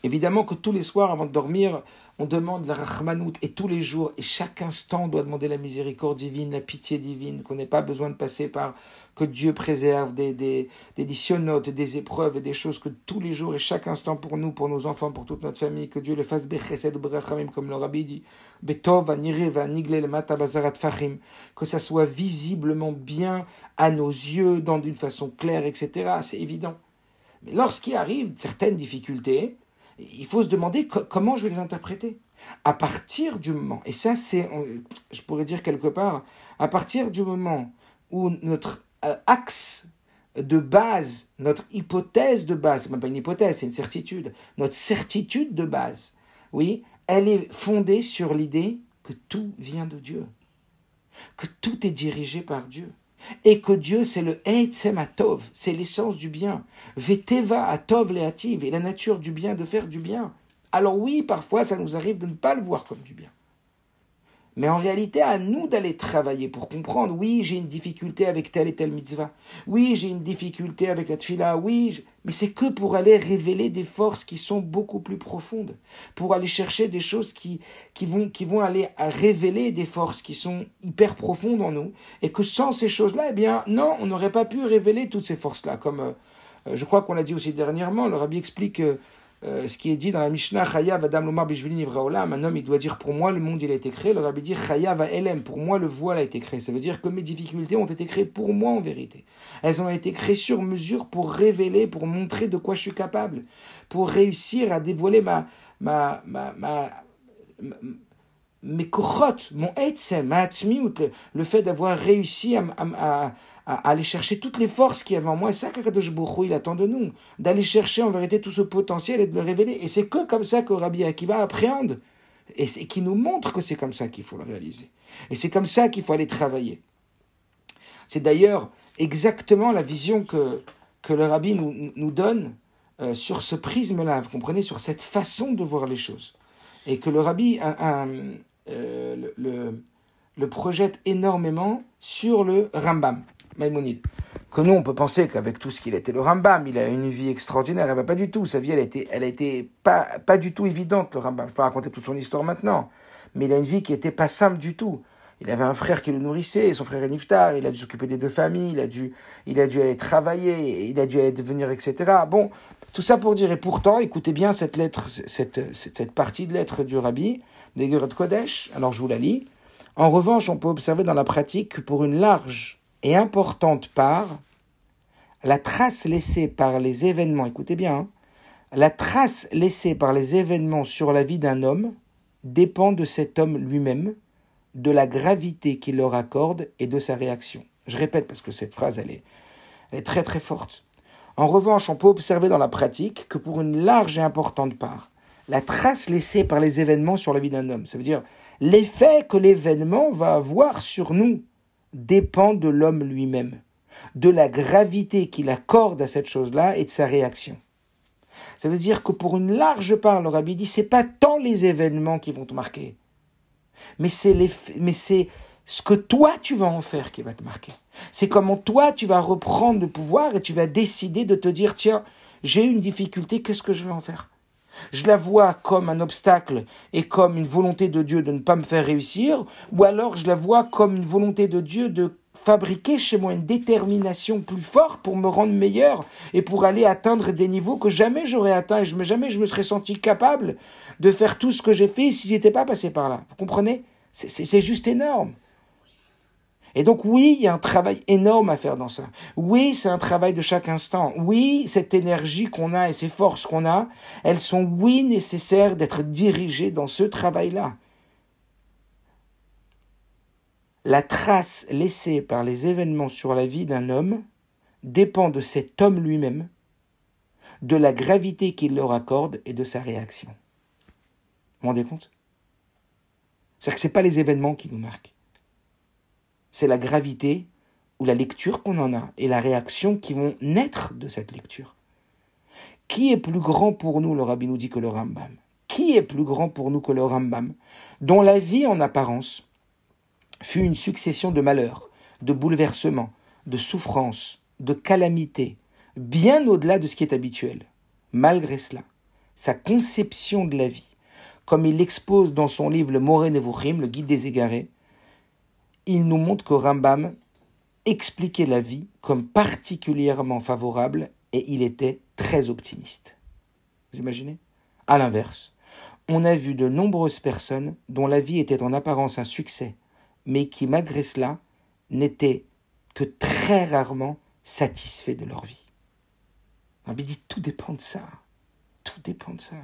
Évidemment que tous les soirs avant de dormir, on demande la rachmanout, et tous les jours, et chaque instant, on doit demander la miséricorde divine, la pitié divine, qu'on n'ait pas besoin de passer par, que Dieu préserve des nisyonotes, des épreuves et des choses que tous les jours et chaque instant pour nous, pour nos enfants, pour toute notre famille, que Dieu le fasse bechesed ou berachamim, comme le Rabbi dit, betov, anire, vanigle, le mata bazarat fachim, que ça soit visiblement bien à nos yeux, d'une façon claire, etc. C'est évident. Mais lorsqu'il arrive certaines difficultés, il faut se demander comment je vais les interpréter. À partir du moment, et ça c'est, je pourrais dire quelque part, à partir du moment où notre axe de base, notre hypothèse de base, c'est même pas une hypothèse, c'est une certitude, notre certitude de base, oui, elle est fondée sur l'idée que tout vient de Dieu, que tout est dirigé par Dieu. et que Dieu, c'est le Eitzem Atov, c'est l'essence du bien. Veteva Atov Leativ, et la nature du bien, de faire du bien. Alors oui, parfois, ça nous arrive de ne pas le voir comme du bien. Mais en réalité, à nous d'aller travailler pour comprendre, oui, j'ai une difficulté avec telle et telle mitzvah. Oui, j'ai une difficulté avec la tfila. Oui, mais c'est que pour aller révéler des forces qui sont beaucoup plus profondes. Pour aller chercher des choses qui vont aller à révéler des forces qui sont hyper profondes en nous. Et que sans ces choses-là, eh bien, non, on n'aurait pas pu révéler toutes ces forces-là. Comme je crois qu'on l'a dit aussi dernièrement, le Rabbi explique ce qui est dit dans la Mishnah, Chayav Adam Lomar Bishvili Nivra Olam, un homme il doit dire pour moi le monde il a été créé, le Rabbi dit Chayav Elem, pour moi le voile a été créé. Ça veut dire que mes difficultés ont été créées pour moi en vérité. Elles ont été créées sur mesure pour révéler, pour montrer de quoi je suis capable, pour réussir à dévoiler mes kochot, mon etzem, ma atzmiut, le fait d'avoir réussi à aller chercher toutes les forces qu'il y avait en moi. Et ça qu'Akadosh Baruch Hu, il attend de nous, d'aller chercher en vérité tout ce potentiel et de le révéler. Et c'est que comme ça que Rabbi Akiva appréhende, et qui nous montre que c'est comme ça qu'il faut le réaliser. Et c'est comme ça qu'il faut aller travailler. C'est d'ailleurs exactement la vision que le Rabbi nous donne sur ce prisme-là, vous comprenez, sur cette façon de voir les choses. Et que le Rabbi le projette énormément sur le Rambam, Maïmonide. Que nous, on peut penser qu'avec tout ce qu'il était le Rambam, il a une vie extraordinaire. Pas du tout. Sa vie, elle a été pas du tout évidente, le Rambam. Je ne vais pas raconter toute son histoire maintenant. Mais il a une vie qui n'était pas simple du tout. Il avait un frère qui le nourrissait, son frère est niftar, il a dû s'occuper des deux familles, il a dû aller travailler, il a dû aller devenir, etc. Bon, tout ça pour dire, et pourtant, écoutez bien cette lettre, cette partie de lettre du Rabbi, des Gerot Kodesh, alors je vous la lis. En revanche, on peut observer dans la pratique que pour une large et importante part, la trace laissée par les événements, écoutez bien, hein, la trace laissée par les événements sur la vie d'un homme dépend de cet homme lui-même, de la gravité qu'il leur accorde et de sa réaction. Je répète parce que cette phrase, elle est très très forte. En revanche, on peut observer dans la pratique que pour une large et importante part, la trace laissée par les événements sur la vie d'un homme, ça veut dire l'effet que l'événement va avoir sur nous, dépend de l'homme lui-même, de la gravité qu'il accorde à cette chose-là et de sa réaction. Ça veut dire que pour une large part, le Rabbi dit, c'est pas tant les événements qui vont te marquer, mais c'est ce que toi tu vas en faire qui va te marquer. C'est comment toi tu vas reprendre le pouvoir et tu vas décider de te dire, tiens, j'ai une difficulté, qu'est-ce que je vais en faire ? Je la vois comme un obstacle et comme une volonté de Dieu de ne pas me faire réussir, ou alors je la vois comme une volonté de Dieu de fabriquer chez moi une détermination plus forte pour me rendre meilleur et pour aller atteindre des niveaux que jamais j'aurais atteints et jamais je me serais senti capable de faire tout ce que j'ai fait si j'étais pas passé par là. Vous comprenez ? C'est juste énorme. Et donc oui, il y a un travail énorme à faire dans ça. Oui, c'est un travail de chaque instant. Oui, cette énergie qu'on a et ces forces qu'on a, elles sont, oui, nécessaires d'être dirigées dans ce travail-là. La trace laissée par les événements sur la vie d'un homme dépend de cet homme lui-même, de la gravité qu'il leur accorde et de sa réaction. Vous vous rendez compte ? C'est-à-dire que ce n'est pas les événements qui nous marquent. C'est la gravité ou la lecture qu'on en a et la réaction qui vont naître de cette lecture. Qui est plus grand pour nous, le Rabbi nous dit, que le Rambam ? Qui est plus grand pour nous que le Rambam, dont la vie en apparence fut une succession de malheurs, de bouleversements, de souffrances, de calamités, bien au-delà de ce qui est habituel. Malgré cela, sa conception de la vie, comme il l'expose dans son livre le Moreh Nevuchim, le guide des égarés, il nous montre que Rambam expliquait la vie comme particulièrement favorable et il était très optimiste. Vous imaginez ? À l'inverse, on a vu de nombreuses personnes dont la vie était en apparence un succès, mais qui, malgré cela, n'étaient que très rarement satisfaits de leur vie. Rabbi dit, tout dépend de ça. Tout dépend de ça.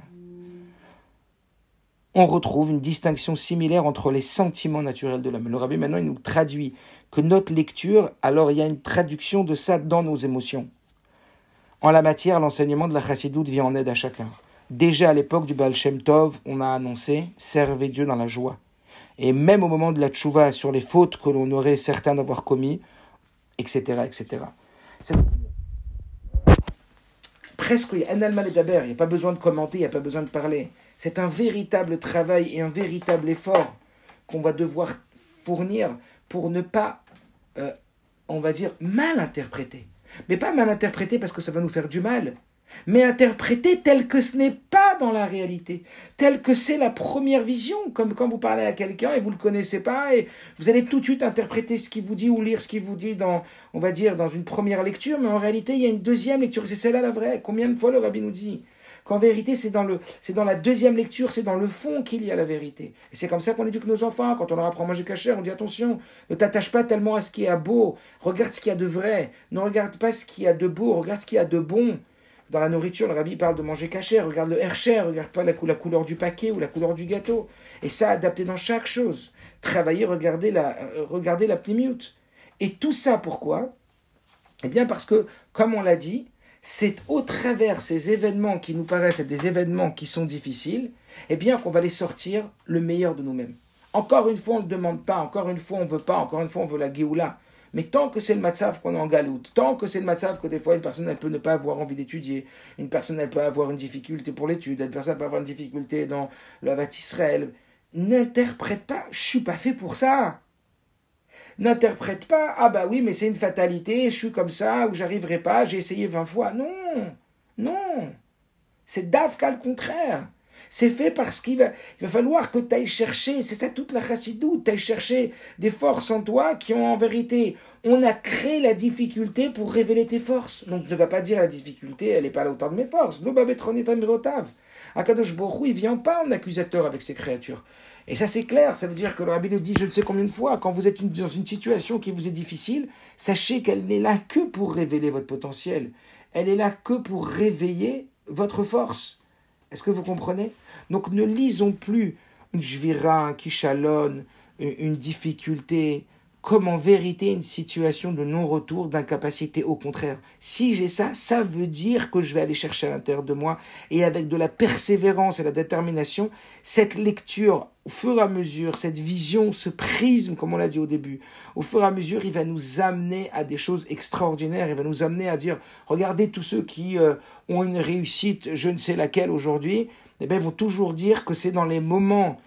On retrouve une distinction similaire entre les sentiments naturels de l'homme. Le Rabbi, maintenant, il nous traduit que notre lecture, alors il y a une traduction de ça dans nos émotions. En la matière, l'enseignement de la chassidoute vient en aide à chacun. Déjà à l'époque du Baal Shem Tov, on a annoncé « Servez Dieu dans la joie ». Et même au moment de la tchouva sur les fautes que l'on aurait certains d'avoir commis, etc., etc. C'est presque, il n'y a pas besoin de commenter, il n'y a pas besoin de parler. C'est un véritable travail et un véritable effort qu'on va devoir fournir pour ne pas, on va dire, mal interpréter. Mais pas mal interpréter parce que ça va nous faire du mal, mais interpréter tel que ce n'est pas dans la réalité, tel que c'est la première vision, comme quand vous parlez à quelqu'un et vous ne le connaissez pas, et vous allez tout de suite interpréter ce qu'il vous dit ou lire ce qu'il vous dit dans, on va dire, dans une première lecture, mais en réalité, il y a une deuxième lecture, et c'est celle-là la vraie. Combien de fois le Rabbi nous dit qu'en vérité, c'est dans la deuxième lecture, c'est dans le fond qu'il y a la vérité. Et c'est comme ça qu'on éduque nos enfants. Quand on leur apprend à manger kasher, on dit attention, ne t'attache pas tellement à ce qui est beau, regarde ce qu'il y a de vrai, ne regarde pas ce qu'il y a de beau, regarde ce qu'il y a de bon. Dans la nourriture, le Rabbi parle de manger kasher, regarde le hercher, regarde pas la couleur du paquet ou la couleur du gâteau. Et ça, adapté dans chaque chose. Travailler, regarder la pnimiout. Et tout ça, pourquoi ? Eh bien parce que, comme on l'a dit, c'est au travers ces événements qui nous paraissent être des événements qui sont difficiles, eh bien qu'on va les sortir le meilleur de nous-mêmes. Encore une fois, on ne demande pas, encore une fois, on ne veut pas, encore une fois, on veut la Géoula. Mais tant que c'est le matzav qu'on est en galoute, tant que c'est le matzav que des fois une personne elle peut ne pas avoir envie d'étudier, une personne elle peut avoir une difficulté pour l'étude, une personne peut avoir une difficulté dans le Havat Israël, n'interprète pas, je suis pas fait pour ça. N'interprète pas, ah bah oui, mais c'est une fatalité, je suis comme ça, ou j'arriverai pas, j'ai essayé 20 fois. Non, non. C'est d'Avka le contraire. C'est fait parce qu'il va falloir que tu ailles chercher, c'est ça toute la chassidoute, tu ailles chercher des forces en toi qui ont en vérité, on a créé la difficulté pour révéler tes forces. Donc ne va pas dire la difficulté, elle n'est pas à la hauteur de mes forces. Akadosh Baruch Hu, il vient pas en accusateur avec ses créatures. Et ça c'est clair, ça veut dire que le Rabbi le dit je ne sais combien de fois, quand vous êtes dans une situation qui vous est difficile, sachez qu'elle n'est là que pour révéler votre potentiel. Elle est là que pour réveiller votre force. Est-ce que vous comprenez ? Donc ne lisons plus une jvira, un kishalon, une difficulté, comme en vérité une situation de non-retour, d'incapacité. Au contraire, si j'ai ça, ça veut dire que je vais aller chercher à l'intérieur de moi, et avec de la persévérance et la détermination, cette lecture, au fur et à mesure, cette vision, ce prisme, comme on l'a dit au début, au fur et à mesure, il va nous amener à des choses extraordinaires, il va nous amener à dire, regardez tous ceux qui ont une réussite, je ne sais laquelle aujourd'hui, eh bien, ils vont toujours dire que c'est dans les moments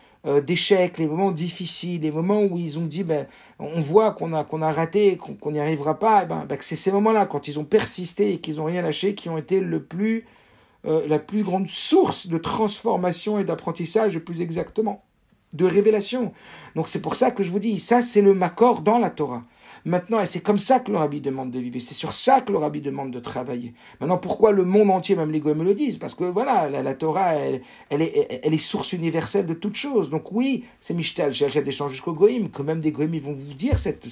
d'échecs, les moments difficiles, les moments où ils ont dit, on voit qu'on a raté, qu'on n'y arrivera pas, que c'est ces moments-là, quand ils ont persisté et qu'ils n'ont rien lâché, qui ont été la plus grande source de transformation et d'apprentissage, plus exactement, de révélation. Donc c'est pour ça que je vous dis, ça c'est le makor dans la Torah. Maintenant, et c'est comme ça que le Rabbi demande de vivre, c'est sur ça que le Rabbi demande de travailler. Maintenant, pourquoi le monde entier, même les Goïms me le disent ? Parce que voilà, la Torah, elle est source universelle de toutes choses. Donc oui, c'est Mishtal, j'ai des gens jusqu'aux Goïms, que même des Goïms, ils vont vous dire cette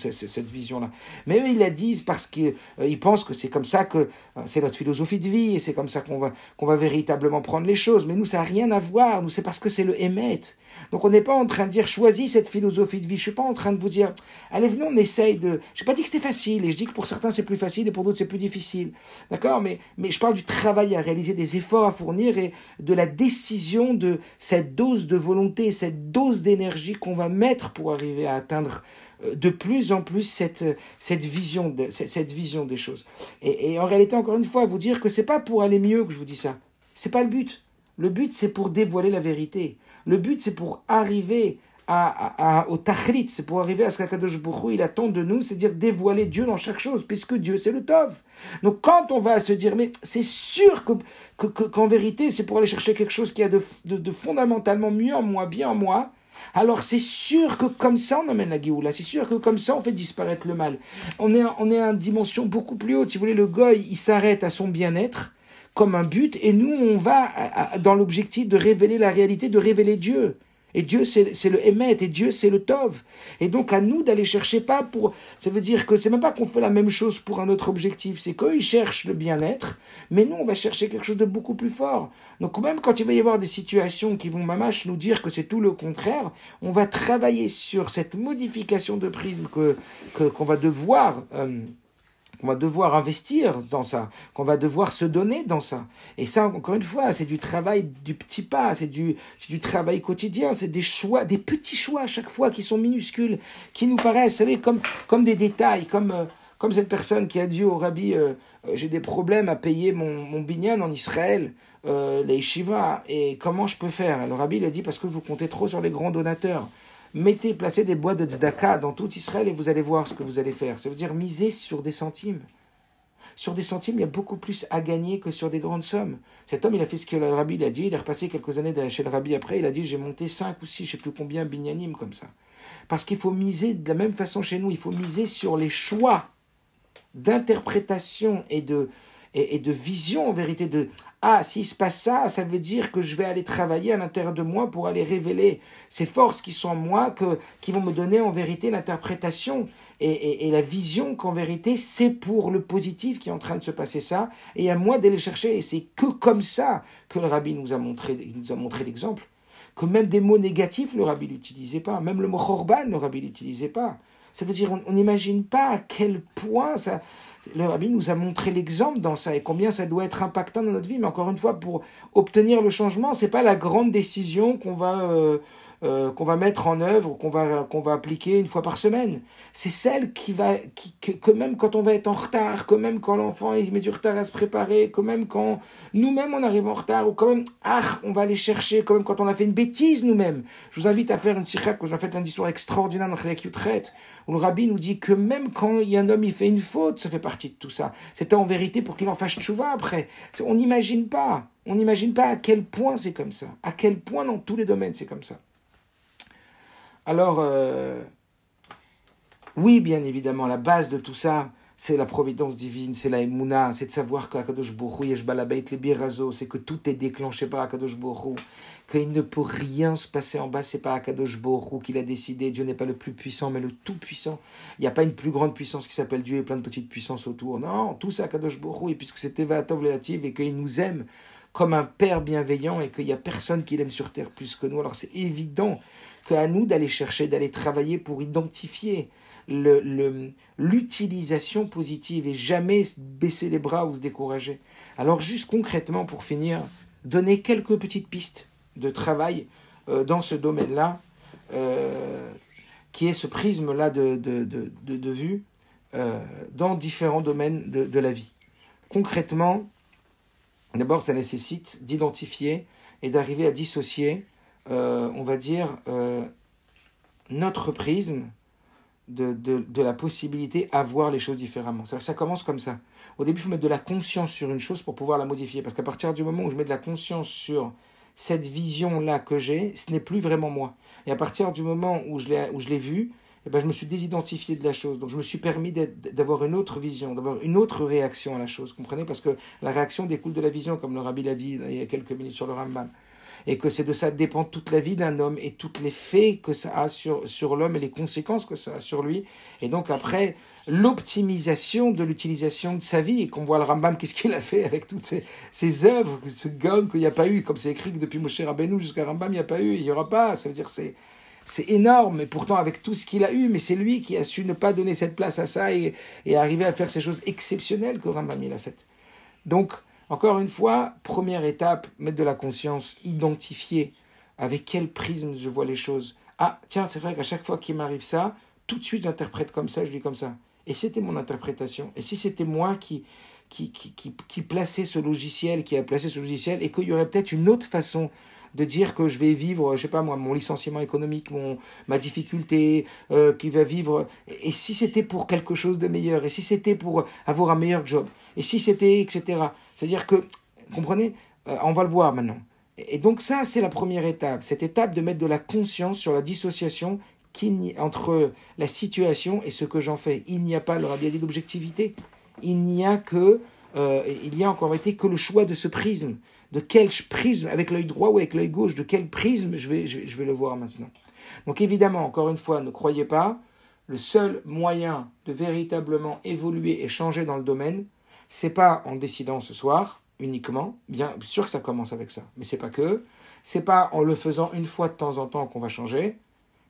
vision-là. Mais eux, ils la disent parce qu'ils pensent que c'est comme ça que c'est notre philosophie de vie, et c'est comme ça qu'on va véritablement prendre les choses. Mais nous, ça n'a rien à voir. Nous, c'est parce que c'est le Hémet. Donc on n'est pas en train de dire, choisis cette philosophie de vie. Je suis pas en train de vous dire, allez, venez, on essaye de... Je n'ai pas dit que c'était facile, et je dis que pour certains c'est plus facile et pour d'autres c'est plus difficile. D'accord ? Mais je parle du travail à réaliser, des efforts à fournir et de la décision de cette dose de volonté, cette dose d'énergie qu'on va mettre pour arriver à atteindre de plus en plus cette vision des choses. Et en réalité, encore une fois, vous dire que c'est pas pour aller mieux que je vous dis ça. C'est pas le but. Le but, c'est pour dévoiler la vérité. Le but, c'est pour arriver au tachlit, c'est pour arriver à ce qu'Akadosh Baruch Hu, il attend de nous, c'est-à-dire dévoiler Dieu dans chaque chose, puisque Dieu, c'est le Tov. Donc quand on va se dire, mais c'est sûr qu'en vérité, c'est pour aller chercher quelque chose qui a de fondamentalement mieux en moi, bien en moi, alors c'est sûr que comme ça on amène la Géoula, c'est sûr que comme ça on fait disparaître le mal. On est à une dimension beaucoup plus haute. Si vous voulez, le Goy, il s'arrête à son bien-être comme un but, et nous on va dans l'objectif de révéler la réalité, de révéler Dieu. Et Dieu, c'est le Hémet, et Dieu, c'est le Tov. Et donc, à nous d'aller chercher pas pour... Ça veut dire que c'est même pas qu'on fait la même chose pour un autre objectif. C'est qu'eux, ils cherchent le bien-être, mais nous, on va chercher quelque chose de beaucoup plus fort. Donc, même quand il va y avoir des situations qui vont, mamache, nous dire que c'est tout le contraire, on va travailler sur cette modification de prisme qu'on va devoir... qu'on va devoir investir dans ça, qu'on va devoir se donner dans ça. Et ça, encore une fois, c'est du travail du petit pas, c'est du travail quotidien, c'est des choix, des petits choix à chaque fois qui sont minuscules, qui nous paraissent, vous savez, comme des détails, comme Comme cette personne qui a dit au rabbi, j'ai des problèmes à payer mon binyan en Israël, les yeshiva, et comment je peux faire? Alors le rabbi lui a dit, parce que vous comptez trop sur les grands donateurs. Placez des boîtes de tzedaka dans tout Israël et vous allez voir ce que vous allez faire. Ça veut dire miser sur des centimes. Sur des centimes, il y a beaucoup plus à gagner que sur des grandes sommes. Cet homme, il a fait ce que le rabbi a dit. Il est repassé quelques années chez le rabbi après. Il a dit, j'ai monté 5 ou 6, je ne sais plus combien, binyanim comme ça. Parce qu'il faut miser de la même façon chez nous. Il faut miser sur les choix d'interprétation et de vision, en vérité, s'il se passe ça, ça veut dire que je vais aller travailler à l'intérieur de moi pour aller révéler ces forces qui sont en moi, qui vont me donner en vérité l'interprétation et la vision qu'en vérité, c'est pour le positif qui est en train de se passer ça, et à moi d'aller chercher. Et c'est que comme ça que le rabbi nous a montré l'exemple, que même des mots négatifs, le rabbi l'utilisait pas, même le mot chorban, le rabbi l'utilisait pas. Ça veut dire, on n'imagine pas à quel point ça... Le rabbi nous a montré l'exemple dans ça et combien ça doit être impactant dans notre vie. Mais encore une fois, pour obtenir le changement, c'est pas la grande décision qu'on va mettre en œuvre, qu'on va appliquer une fois par semaine. C'est celle que même quand on va être en retard, que même quand l'enfant il met du retard à se préparer, que même quand nous-mêmes on arrive en retard, ou quand même, on va aller chercher, quand même quand on a fait une bêtise nous-mêmes. Je vous invite à faire une sikha que j'ai faite lundi soir extraordinaire dans Chelek Yutret, où le rabbi nous dit que même quand il y a un homme, il fait une faute, ça fait partie de tout ça. C'était en vérité pour qu'il en fasse tchouva après. On n'imagine pas à quel point c'est comme ça, à quel point dans tous les domaines c'est comme ça. Alors, oui, bien évidemment, la base de tout ça, c'est la providence divine, c'est la Emouna, c'est de savoir qu'Akadosh Borou, Yesh Balabait le Birazo, c'est que tout est déclenché par Akadosh Borou, qu'il ne peut rien se passer en bas, c'est pas Akadosh Borou qui l'a décidé. Dieu n'est pas le plus puissant, mais le tout-puissant. Il n'y a pas une plus grande puissance qui s'appelle Dieu et plein de petites puissances autour. Non, tout c'est Akadosh Borou, et puisque c'est Tevatov Relative et qu'il nous aime comme un père bienveillant et qu'il n'y a personne qui l'aime sur terre plus que nous, alors c'est évident qu'à nous d'aller chercher, d'aller travailler pour identifier l'utilisation positive et jamais baisser les bras ou se décourager. Alors juste concrètement pour finir, donner quelques petites pistes de travail dans ce domaine-là, qui est ce prisme-là de vue dans différents domaines de la vie. Concrètement, d'abord ça nécessite d'identifier et d'arriver à dissocier on va dire, notre prisme de la possibilité à voir les choses différemment. Ça commence comme ça. Au début, il faut mettre de la conscience sur une chose pour pouvoir la modifier. Parce qu'à partir du moment où je mets de la conscience sur cette vision-là que j'ai, ce n'est plus vraiment moi. Et à partir du moment où je l'ai vu, eh ben, je me suis désidentifié de la chose. Donc je me suis permis d'avoir une autre vision, d'avoir une autre réaction à la chose. Comprenez? Parce que la réaction découle de la vision, comme le rabbi l'a dit il y a quelques minutes sur le Rambam. Et que c'est de ça dépend toute la vie d'un homme et tous les faits que ça a sur l'homme et les conséquences que ça a sur lui. Et donc après, l'optimisation de l'utilisation de sa vie. Et qu'on voit le Rambam, qu'est-ce qu'il a fait avec toutes ces œuvres, ce gomme qu'il n'y a pas eu, comme c'est écrit que depuis Moshe Rabbeinu jusqu'à Rambam, il n'y a pas eu, il n'y aura pas. Ça veut dire c'est énorme, mais pourtant avec tout ce qu'il a eu, mais c'est lui qui a su ne pas donner cette place à ça et arriver à faire ces choses exceptionnelles que Rambam il a faites. Donc, encore une fois, première étape, mettre de la conscience, identifier avec quel prisme je vois les choses. Ah, tiens, c'est vrai qu'à chaque fois qu'il m'arrive ça, tout de suite j'interprète comme ça, je lis comme ça. Et c'était mon interprétation. Et si c'était moi qui plaçait ce logiciel, qui a placé ce logiciel, et qu'il y aurait peut-être une autre façon de dire que je vais vivre, je sais pas moi, mon licenciement économique, ma difficulté, qui va vivre, et si c'était pour quelque chose de meilleur, et si c'était pour avoir un meilleur job, et si c'était, etc. C'est-à-dire que, comprenez, on va le voir maintenant. Et donc ça, c'est la première étape, cette étape de mettre de la conscience sur la dissociation entre la situation et ce que j'en fais. Il n'y a pas, le rabbi a dit, d'objectivité. Il n'y a encore été que le choix de ce prisme. De quel prisme, avec l'œil droit ou avec l'œil gauche, de quel prisme je vais le voir maintenant. Donc évidemment, encore une fois, ne croyez pas, le seul moyen de véritablement évoluer et changer dans le domaine, c'est pas en décidant ce soir, uniquement, bien sûr que ça commence avec ça, mais c'est pas que, c'est pas en le faisant une fois de temps en temps qu'on va changer,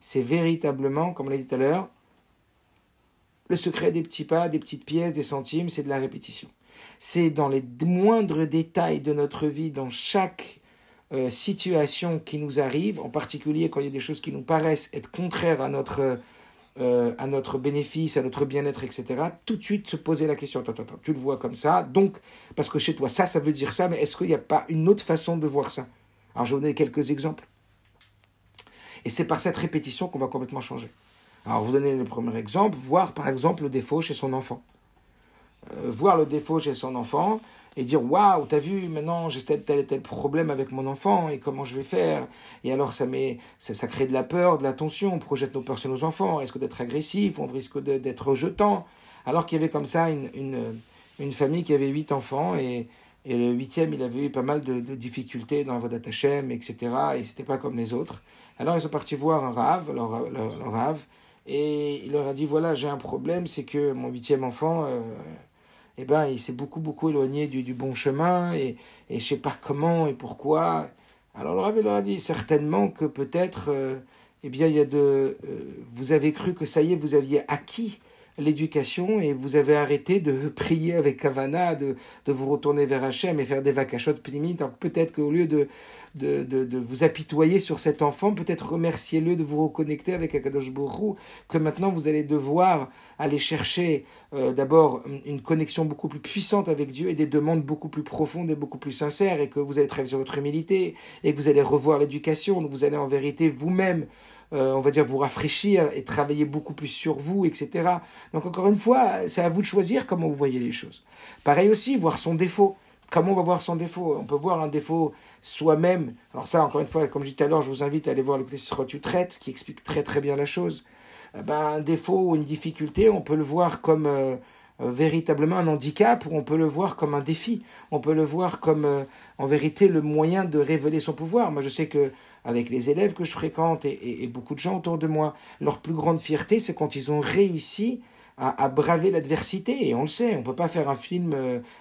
c'est véritablement, comme on l'a dit tout à l'heure, le secret des petits pas, des petites pièces, des centimes, c'est de la répétition. C'est dans les moindres détails de notre vie, dans chaque situation qui nous arrive, en particulier quand il y a des choses qui nous paraissent être contraires à notre à notre bénéfice, à notre bien-être, etc., tout de suite se poser la question, attends, tu le vois comme ça, donc, parce que chez toi, ça veut dire ça, mais est-ce qu'il n'y a pas une autre façon de voir ça? Alors, je vais vous donner quelques exemples. Et c'est par cette répétition qu'on va complètement changer. Alors, vous donner le premier exemple, voir par exemple le défaut chez son enfant. Voir le défaut chez son enfant et dire waouh, t'as vu, maintenant j'ai tel et tel problème avec mon enfant et comment je vais faire. Et alors ça crée de la peur, de la tension, on projette nos peurs sur nos enfants, on risque d'être agressif, on risque d'être rejetant. Alors qu'il y avait comme ça une famille qui avait 8 enfants et le 8e, il avait eu pas mal de difficultés dans la voie d'Hachem, etc. Et c'était pas comme les autres. Alors ils sont partis voir un rav, leur rav, et il leur a dit voilà, j'ai un problème, c'est que mon 8e enfant, il s'est beaucoup éloigné du bon chemin, et je sais pas comment et pourquoi. Alors le rav leur a dit certainement que peut-être, vous avez cru que ça y est, vous aviez acquis l'éducation et vous avez arrêté de prier avec Havana, de vous retourner vers Hachem et faire des vakashot pnimit. Donc peut-être qu'au lieu de vous apitoyer sur cet enfant, peut-être remerciez-le de vous reconnecter avec Akadosh Baruch Hu, que maintenant vous allez devoir aller chercher d'abord une connexion beaucoup plus puissante avec Dieu et des demandes beaucoup plus profondes et beaucoup plus sincères, et que vous allez travailler sur votre humilité et que vous allez revoir l'éducation. Donc vous allez en vérité vous-même on va dire vous rafraîchir et travailler beaucoup plus sur vous, etc. Donc encore une fois, c'est à vous de choisir comment vous voyez les choses. Pareil aussi, voir son défaut. Comment on va voir son défaut? On peut voir un défaut soi-même. Alors ça, encore une fois, comme je disais tout à l'heure, je vous invite à aller voir le côté sur tu traites, qui explique très très bien la chose. Un défaut ou une difficulté, on peut le voir comme véritablement un handicap, ou on peut le voir comme un défi. On peut le voir comme en vérité le moyen de révéler son pouvoir. Moi je sais que avec les élèves que je fréquente et beaucoup de gens autour de moi, leur plus grande fierté, c'est quand ils ont réussi à braver l'adversité. Et on le sait, on ne peut pas faire un film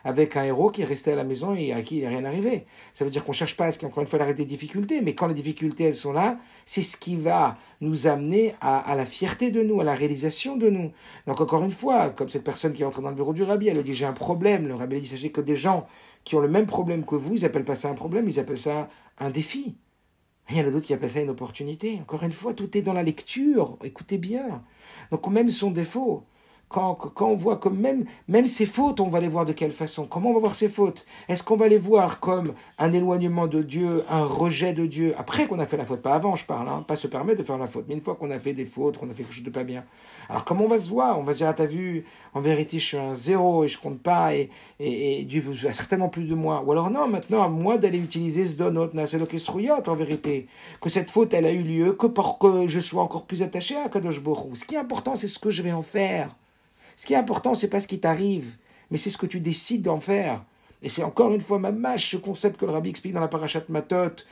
avec un héros qui est resté à la maison et à qui il n'est rien arrivé. Ça veut dire qu'on ne cherche pas à ce qu'encore une fois, il arrive des difficultés, mais quand les difficultés, elles sont là, c'est ce qui va nous amener à la fierté de nous, à la réalisation de nous. Donc encore une fois, comme cette personne qui est entrée dans le bureau du rabbi, elle lui dit j'ai un problème. Le rabbi dit sachez que des gens qui ont le même problème que vous, ils n'appellent pas ça un problème, ils appellent ça un défi. Il y en a d'autres qui appellent ça une opportunité. Encore une fois, tout est dans la lecture. Écoutez bien. Donc même son défaut, quand on voit que même ses fautes, on va les voir de quelle façon? Comment on va voir ses fautes? Est-ce qu'on va les voir comme un éloignement de Dieu, un rejet de Dieu, après qu'on a fait la faute? Pas avant, je parle, pas se permettre de faire la faute, mais une fois qu'on a fait des fautes, qu'on a fait quelque chose de pas bien. Alors comment on va se voir? On va se dire, t'as vu, en vérité, je suis un zéro et je compte pas, et Dieu veut certainement plus de moi. Ou alors non, maintenant, à moi d'aller utiliser ce donot, en vérité, que cette faute, elle a eu lieu que pour que je sois encore plus attaché à Kadosh Baruch Hu. Ce qui est important, c'est ce que je vais en faire. Ce qui est important, c'est pas ce qui t'arrive, mais c'est ce que tu décides d'en faire. Et c'est encore une fois ma mâche, ce concept que le rabbi explique dans la parashat Matot,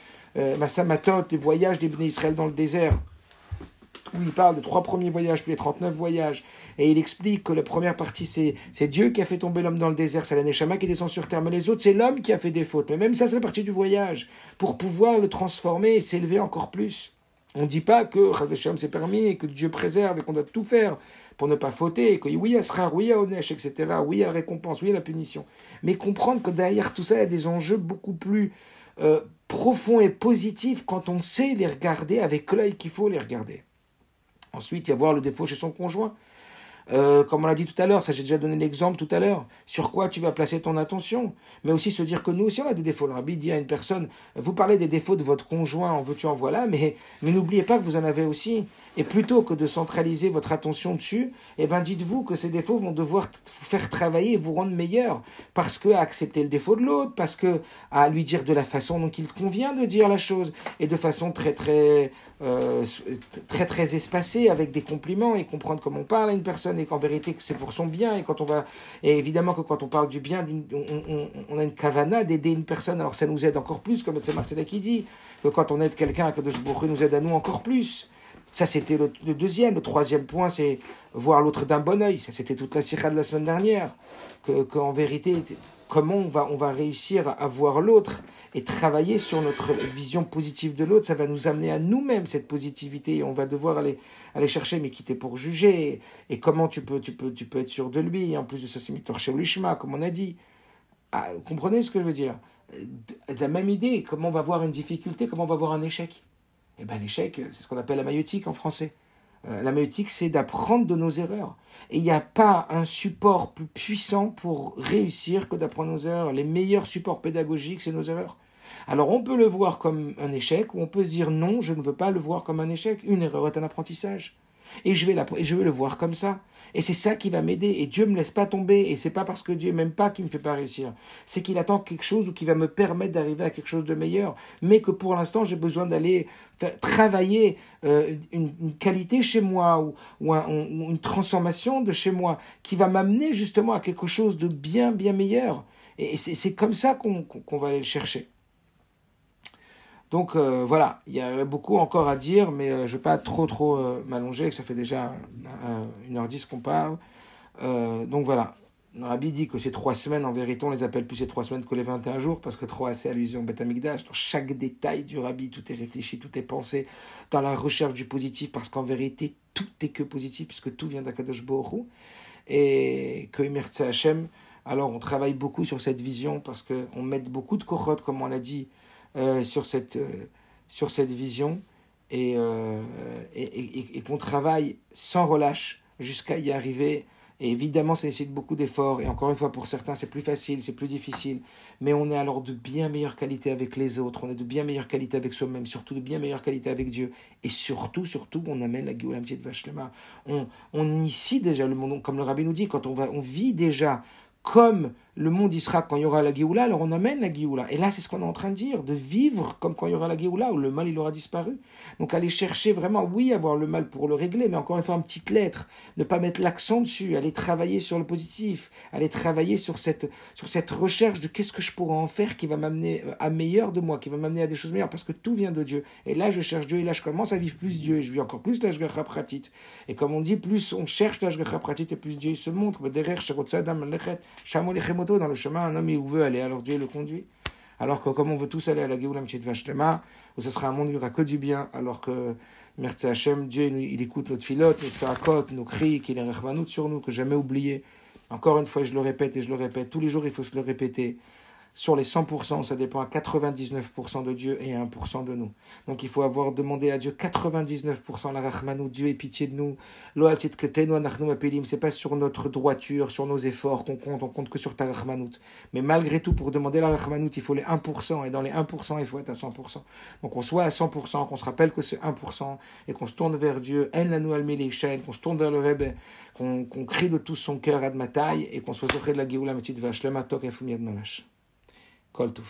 Massa Matot, les voyages des Bnei Israël dans le désert, où il parle des 3 premiers voyages, puis les 39 voyages. Et il explique que la première partie, c'est Dieu qui a fait tomber l'homme dans le désert, c'est la Neshama qui descend sur terre, mais les autres, c'est l'homme qui a fait des fautes. Mais même ça, c'est la partie du voyage, pour pouvoir le transformer et s'élever encore plus. On ne dit pas que Hashem c'est permis et que Dieu préserve et qu'on doit tout faire pour ne pas fauter, et que oui, il y a Srar, oui, il y a Onesh, etc., oui, il y a la récompense, oui, il y a la punition. Mais comprendre que derrière tout ça, il y a des enjeux beaucoup plus profonds et positifs quand on sait les regarder avec l'œil qu'il faut les regarder. Ensuite, il y a voir le défaut chez son conjoint. Comme on l'a dit tout à l'heure, ça j'ai déjà donné l'exemple tout à l'heure, sur quoi tu vas placer ton attention, mais aussi se dire que nous aussi on a des défauts. Le rabbi dit à une personne, vous parlez des défauts de votre conjoint, en veux-tu en voilà, mais n'oubliez pas que vous en avez aussi, et plutôt que de centraliser votre attention dessus, dites-vous que ces défauts vont devoir vous faire travailler et vous rendre meilleur, parce que à accepter le défaut de l'autre, parce que à lui dire de la façon dont il convient de dire la chose, et de façon très espacée, avec des compliments, et comprendre comment on parle à une personne, et qu'en vérité que c'est pour son bien, et évidemment que quand on parle du bien, on a une kavana d'aider une personne, alors ça nous aide encore plus, comme c'est Marcela qui dit, que quand on aide quelqu'un, que Kadosh Baruch Hu nous aide à nous encore plus. Ça c'était le deuxième. Le troisième point, c'est voir l'autre d'un bon œil. Ça c'était toute la sikha de la semaine dernière, qu'en vérité, comment on va réussir à voir l'autre et travailler sur notre vision positive de l'autre, ça va nous amener à nous-mêmes cette positivité, et on va devoir aller chercher, mais qui t'es pour juger, et comment tu peux être sûr de lui, et en plus de ça, c'est mitor chez l'ishma, comme on a dit. Vous comprenez ce que je veux dire? La même idée, comment on va voir une difficulté, comment on va voir un échec. L'échec, c'est ce qu'on appelle la maïotique en français. La maïotique, c'est d'apprendre de nos erreurs. Et il n'y a pas un support plus puissant pour réussir que d'apprendre nos erreurs. Les meilleurs supports pédagogiques, c'est nos erreurs. Alors on peut le voir comme un échec, ou on peut se dire non, je ne veux pas le voir comme un échec. Une erreur est un apprentissage. Et je vais le voir comme ça. Et c'est ça qui va m'aider. Et Dieu ne me laisse pas tomber. Et c'est pas parce que Dieu m'aime pas qu'il me fait pas réussir. C'est qu'il attend quelque chose ou qu'il va me permettre d'arriver à quelque chose de meilleur. Mais que pour l'instant, j'ai besoin d'aller travailler une qualité chez moi ou une transformation de chez moi qui va m'amener justement à quelque chose de bien, bien meilleur. Et c'est comme ça qu'on va aller le chercher. Donc voilà, il y a beaucoup encore à dire, mais je ne vais pas trop m'allonger, que ça fait déjà 1h10 qu'on parle. Donc voilà, le Rabbi dit que ces 3 semaines, en vérité, on les appelle plus ces 3 semaines que les 21 jours, parce que 3 c'est allusion au Beth Amikdash. Dans chaque détail du Rabbi, tout est réfléchi, tout est pensé, dans la recherche du positif, parce qu'en vérité, tout est que positif, puisque tout vient d'Akadosh Baruch Hu. Et que Mirza Hashem, alors on travaille beaucoup sur cette vision, parce qu'on met beaucoup de kochot, comme on l'a dit, sur cette vision et qu'on travaille sans relâche jusqu'à y arriver. Et évidemment, ça nécessite beaucoup d'efforts. Et encore une fois, pour certains, c'est plus facile, c'est plus difficile. Mais on est alors de bien meilleure qualité avec les autres. On est de bien meilleure qualité avec soi-même. Surtout de bien meilleure qualité avec Dieu. Et surtout, on amène la Géoula M'Tziat Vashlema. On initie déjà le monde. Comme le Rabbi nous dit, quand on vit déjà comme le monde y sera quand il y aura la Géoula, alors on amène la Géoula. Et là, c'est ce qu'on est en train de dire, de vivre comme quand il y aura la Géoula, où le mal, il aura disparu. Donc aller chercher vraiment, oui, avoir le mal pour le régler, mais encore une fois, en petite lettre, ne pas mettre l'accent dessus, aller travailler sur le positif, aller travailler sur cette recherche de qu'est-ce que je pourrais en faire qui va m'amener à meilleur de moi, qui va m'amener à des choses meilleures, parce que tout vient de Dieu. Et là, je cherche Dieu, et là, je commence à vivre plus Dieu, et je vis encore plus l'Ashgacha Pratit. Et comme on dit, plus on cherche l'Ashgacha Pratit, et plus Dieu il se montre. Dans le chemin, un homme il veut aller, alors Dieu le conduit. Alors que comme on veut tous aller à la Géoula M'Tziat Vashlema, où ce sera un monde où il n'y aura que du bien, alors que Mirza Hashem, Dieu il écoute notre filote, notre sarakot, nos cris, qu'il est rechmanout sur nous, que jamais oublié. Encore une fois, je le répète et je le répète, tous les jours il faut se le répéter. Sur les 100%, ça dépend à 99% de Dieu et à 1% de nous. Donc il faut avoir demandé à Dieu 99% la rachmanou, Dieu ait pitié de nous. C'est pas sur notre droiture, sur nos efforts qu'on compte, on compte que sur ta rachmanout. Mais malgré tout, pour demander la rachmanout, il faut les 1%, et dans les 1%, il faut être à 100%. Donc on soit à 100%, qu'on se rappelle que c'est 1%, et qu'on se tourne vers Dieu, qu'on se tourne vers le Rebbe, qu'on crie de tout son cœur Admataï, et qu'on soit auprès de la Géoula M'Tziat Vashlema Tok Efum Yad Mamash. Kol Touf.